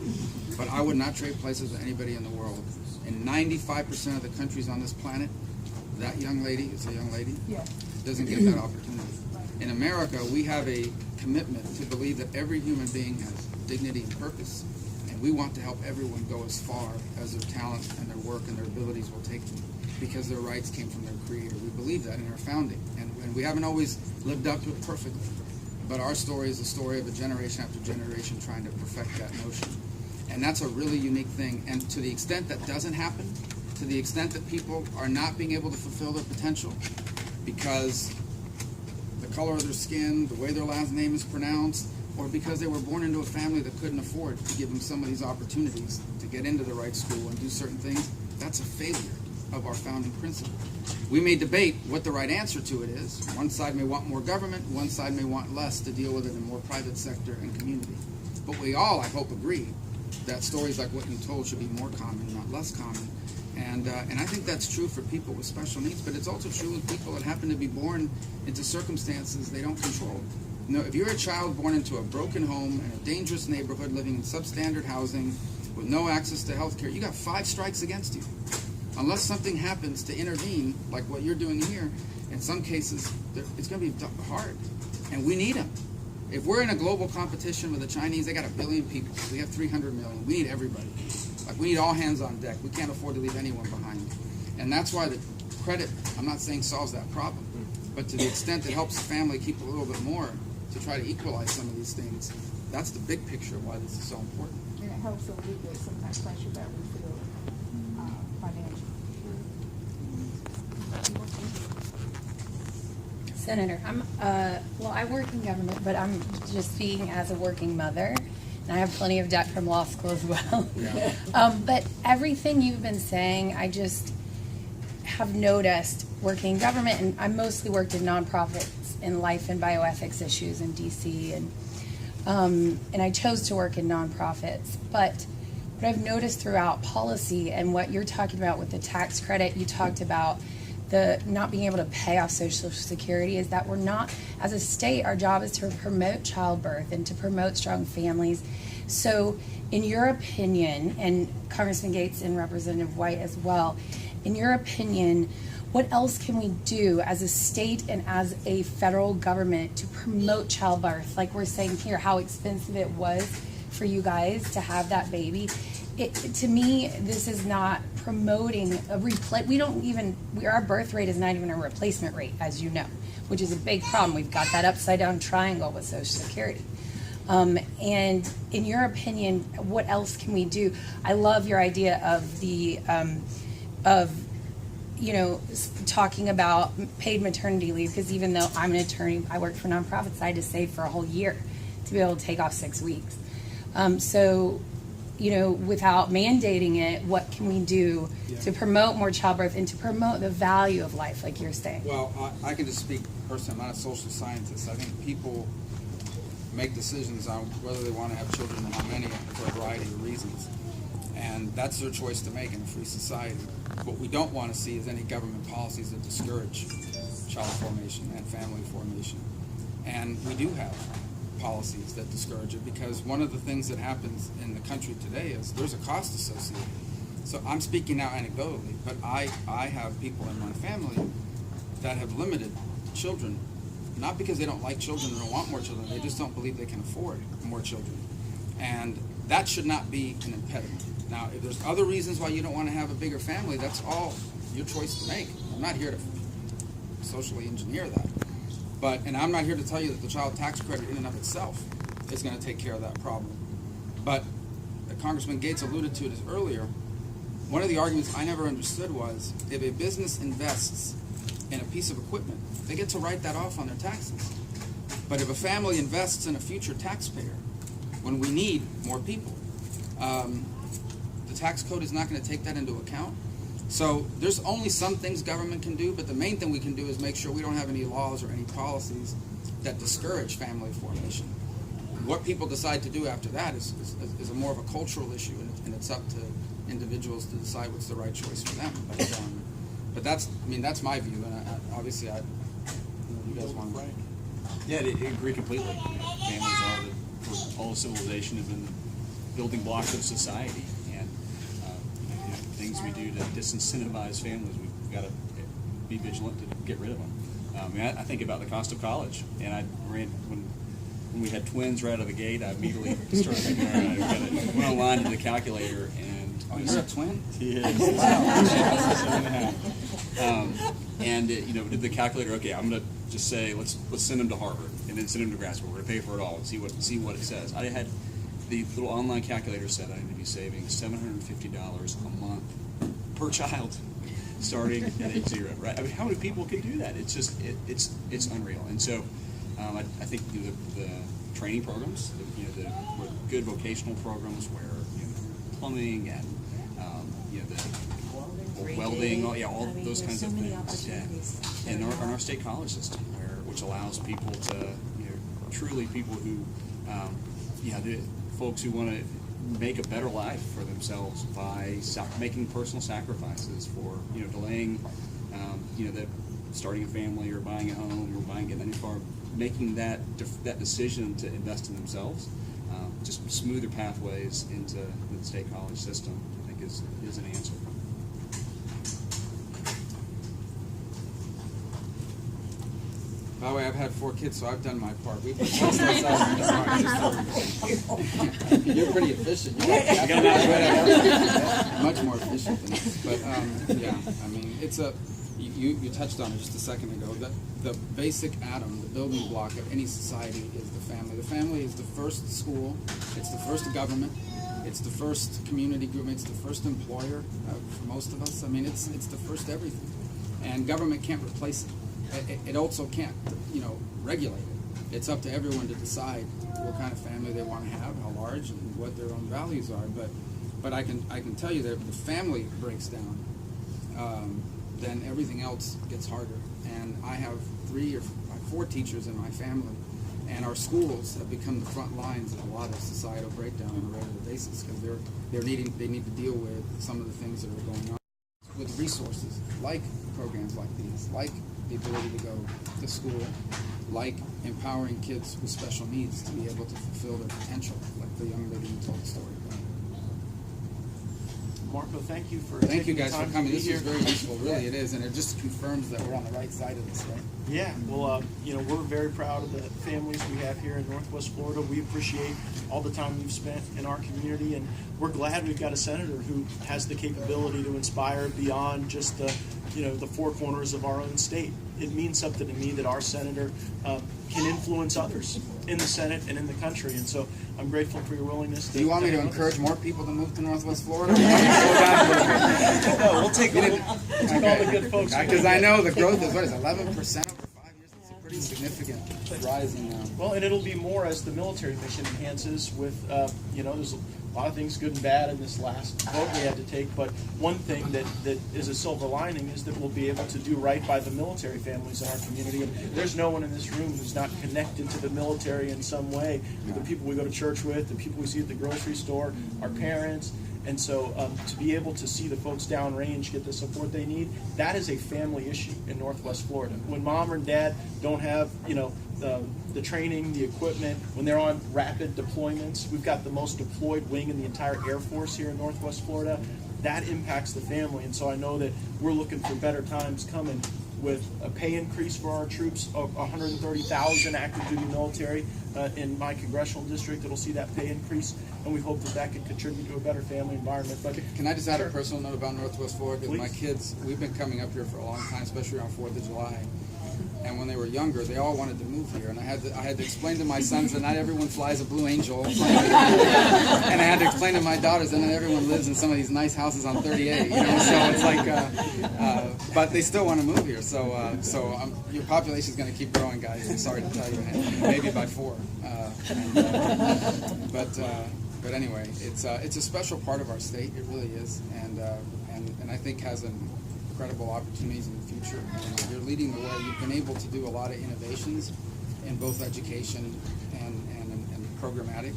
But I would not trade places with anybody in the world. In 95% of the countries on this planet, that young lady, it's a young lady, doesn't get that opportunity. In America, we have a commitment to believe that every human being has dignity and purpose, and we want to help everyone go as far as their talent and their work and their abilities will take them, because their rights came from their Creator. We believe that in our founding, and we haven't always lived up to it perfectly, but our story is the story of a generation after generation trying to perfect that notion. And that's a really unique thing, and to the extent that doesn't happen, to the extent that people are not being able to fulfill their potential because the color of their skin, the way their last name is pronounced, or because they were born into a family that couldn't afford to give them some of these opportunities to get into the right school and do certain things, that's a failure of our founding principle. We may debate what the right answer to it is. One side may want more government, one side may want less to deal with it in more private sector and community. But we all, I hope, agree that stories like what you told should be more common, not less common. And I think that's true for people with special needs, but it's also true with people that happen to be born into circumstances they don't control. If you're a child born into a broken home in a dangerous neighborhood, living in substandard housing with no access to health care, you got 5 strikes against you. Unless something happens to intervene, like what you're doing here, in some cases, it's going to be hard. And we need them. If we're in a global competition with the Chinese, they got 1 billion people. We have 300 million. We need everybody. Like, we need all hands on deck. We can't afford to leave anyone behind. And that's why the credit, I'm not saying solves that problem, but to the extent it helps the family keep a little bit more to try to equalize some of these things, that's the big picture of why this is so important. And it helps alleviate some of that pressure that we feel financially. Senator, I work in government, but I'm just speaking as a working mother, and I have plenty of debt from law school as well. Yeah. But everything you've been saying, I just have noticed working in government, and I mostly worked in nonprofit in life and bioethics issues in DC, and I chose to work in nonprofits. But what I've noticed throughout policy and what you're talking about with the tax credit, you talked about the not being able to pay off Social Security, is that we're not, as a state, our job is to promote childbirth and to promote strong families. So in your opinion, and Congressman Gaetz and Representative White as well, in your opinion, what else can we do as a state and as a federal government to promote childbirth? Like we're saying here, how expensive it was for you guys to have that baby. To me, this is not promoting a our birth rate is not even a replacement rate, as you know, which is a big problem. We've got that upside down triangle with Social Security. And in your opinion, what else can we do? I love your idea of the, talking about paid maternity leave, because even though I'm an attorney, I work for nonprofits, I had to save for a whole year to be able to take off 6 weeks. Without mandating it, what can we do to promote more childbirth and to promote the value of life, like you're saying? Well, I can just speak personally. I'm not a social scientist. I think people make decisions on whether they want to have children and how many for a variety of reasons. And that's their choice to make in a free society. What we don't want to see is any government policies that discourage child formation and family formation. And we do have policies that discourage it, because one of the things that happens in the country today is there's a cost associated. So I'm speaking now anecdotally, but I have people in my family that have limited children, not because they don't like children or don't want more children, they just don't believe they can afford more children. And that should not be an impediment. Now, if there's other reasons why you don't want to have a bigger family, that's all your choice to make. I'm not here to socially engineer that. And I'm not here to tell you that the child tax credit in and of itself is going to take care of that problem. But Congressman Gaetz alluded to it earlier. One of the arguments I never understood was, if a business invests in a piece of equipment, they get to write that off on their taxes. But if a family invests in a future taxpayer, when we need more people, the tax code is not going to take that into account. So there's only some things government can do, but the main thing we can do is make sure we don't have any laws or any policies that discourage family formation. What people decide to do after that is a more of a cultural issue, and it's up to individuals to decide what's the right choice for them. But that's my view, and obviously you guys want to. Yeah, I agree completely. Families are, for all of civilization, have been the building blocks of society, and things we do to disincentivize families, we've got to be vigilant to get rid of them. I think about the cost of college, and I ran when we had twins right out of the gate. I immediately started thinking, all right, I went online to the calculator, and you're a twin? He is. Did the calculator? Okay, I'm gonna just say let's send him to Harvard, and then send him to grad school. We're gonna pay for it all and see what it says. I had the little online calculator said I need to be saving $750 a month per child, starting at age 0. Right? I mean, how many people can do that? It's just it's unreal. And so I think the training programs, the good vocational programs where plumbing and the welding, all those kinds of things. Yeah. And our state college system, which allows people to truly people who the folks who want to make a better life for themselves by making personal sacrifices for delaying starting a family or buying a home or buying a car, making that decision to invest in themselves, just smoother pathways into the state college system, I think is an answer. By the way, I've had 4 kids, so I've done my part. We've been You're pretty efficient. Much more efficient than this. But it's you touched on it just a second ago. The basic atom, the building block of any society is the family. The family is the first school. It's the first government. It's the first community group. It's the first employer for most of us. It's the first everything. And government can't replace it. It also can't, regulate it. It's up to everyone to decide what kind of family they want to have, how large, and what their own values are. But I can tell you that if the family breaks down, then everything else gets harder. And I have 4 teachers in my family, and our schools have become the front lines of a lot of societal breakdown on a regular basis because they need to deal with some of the things that are going on with resources like programs like these, like the ability to go to school, like empowering kids with special needs to be able to fulfill their potential, like the young lady who told the story about. Marco, thank you for Thank you taking the guys time for to coming. be This here. is very useful, really it is, and it just confirms that we're on the right side of this, right? Yeah, well, we're very proud of the families we have here in Northwest Florida. We appreciate all the time you've spent in our community, and we're glad we've got a senator who has the capability to inspire beyond just the 4 corners of our own state. It means something to me that our senator can influence others in the Senate and in the country, and so I'm grateful for your willingness. Do you want me to encourage more people to move to Northwest Florida? No, we'll take all the good folks. Because I know the growth is, 11% over 5 years? It's a pretty significant rise in Well, and it'll be more as the military mission enhances with, there's a lot of things good and bad in this last vote we had to take, but one thing that is a silver lining is that we'll be able to do right by the military families in our community. And there's no one in this room who's not connected to the military in some way. The people we go to church with, the people we see at the grocery store, our parents. And so to be able to see the folks downrange get the support they need, that is a family issue in Northwest Florida. When mom or dad don't have, the training, the equipment, when they're on rapid deployments, we've got the most deployed wing in the entire Air Force here in Northwest Florida. That impacts the family. And so I know that we're looking for better times coming with a pay increase for our troops, 130,000 active duty military in my congressional district. It'll see that pay increase, and we hope that can contribute to a better family environment. But Can I just add a personal note about Northwest Florida? Because my Please. kids, we've been coming up here for a long time, especially around 4th of July. And when they were younger, they all wanted to move here, and I had to explain to my sons that not everyone flies a Blue Angel, and I had to explain to my daughters that not everyone lives in some of these nice houses on 38. So it's like, but they still want to move here. So your population is going to keep growing, guys. I'm sorry to tell you, maybe by 4. But anyway, it's a special part of our state. It really is, and I think has incredible opportunities in the future. You're leading the way. You've been able to do a lot of innovations in both education and programmatic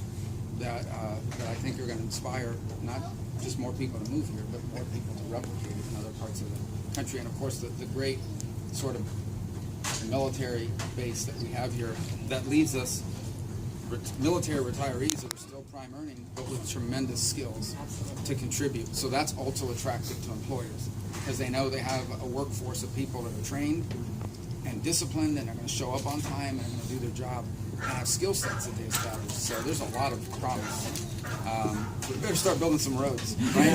that I think are going to inspire not just more people to move here, but more people to replicate it in other parts of the country. And of course, the great sort of military base that we have here that leaves us military retirees that are still prime earning, but with tremendous skills to contribute. So that's also attractive to employers because they know they have a workforce of people that are trained and disciplined and are going to show up on time and are going to do their job and have skill sets that they establish. So there's a lot of promise. We better start building some roads, right?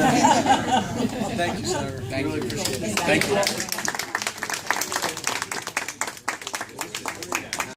thank you, Senator. Thank Really you. appreciate it. Thank you.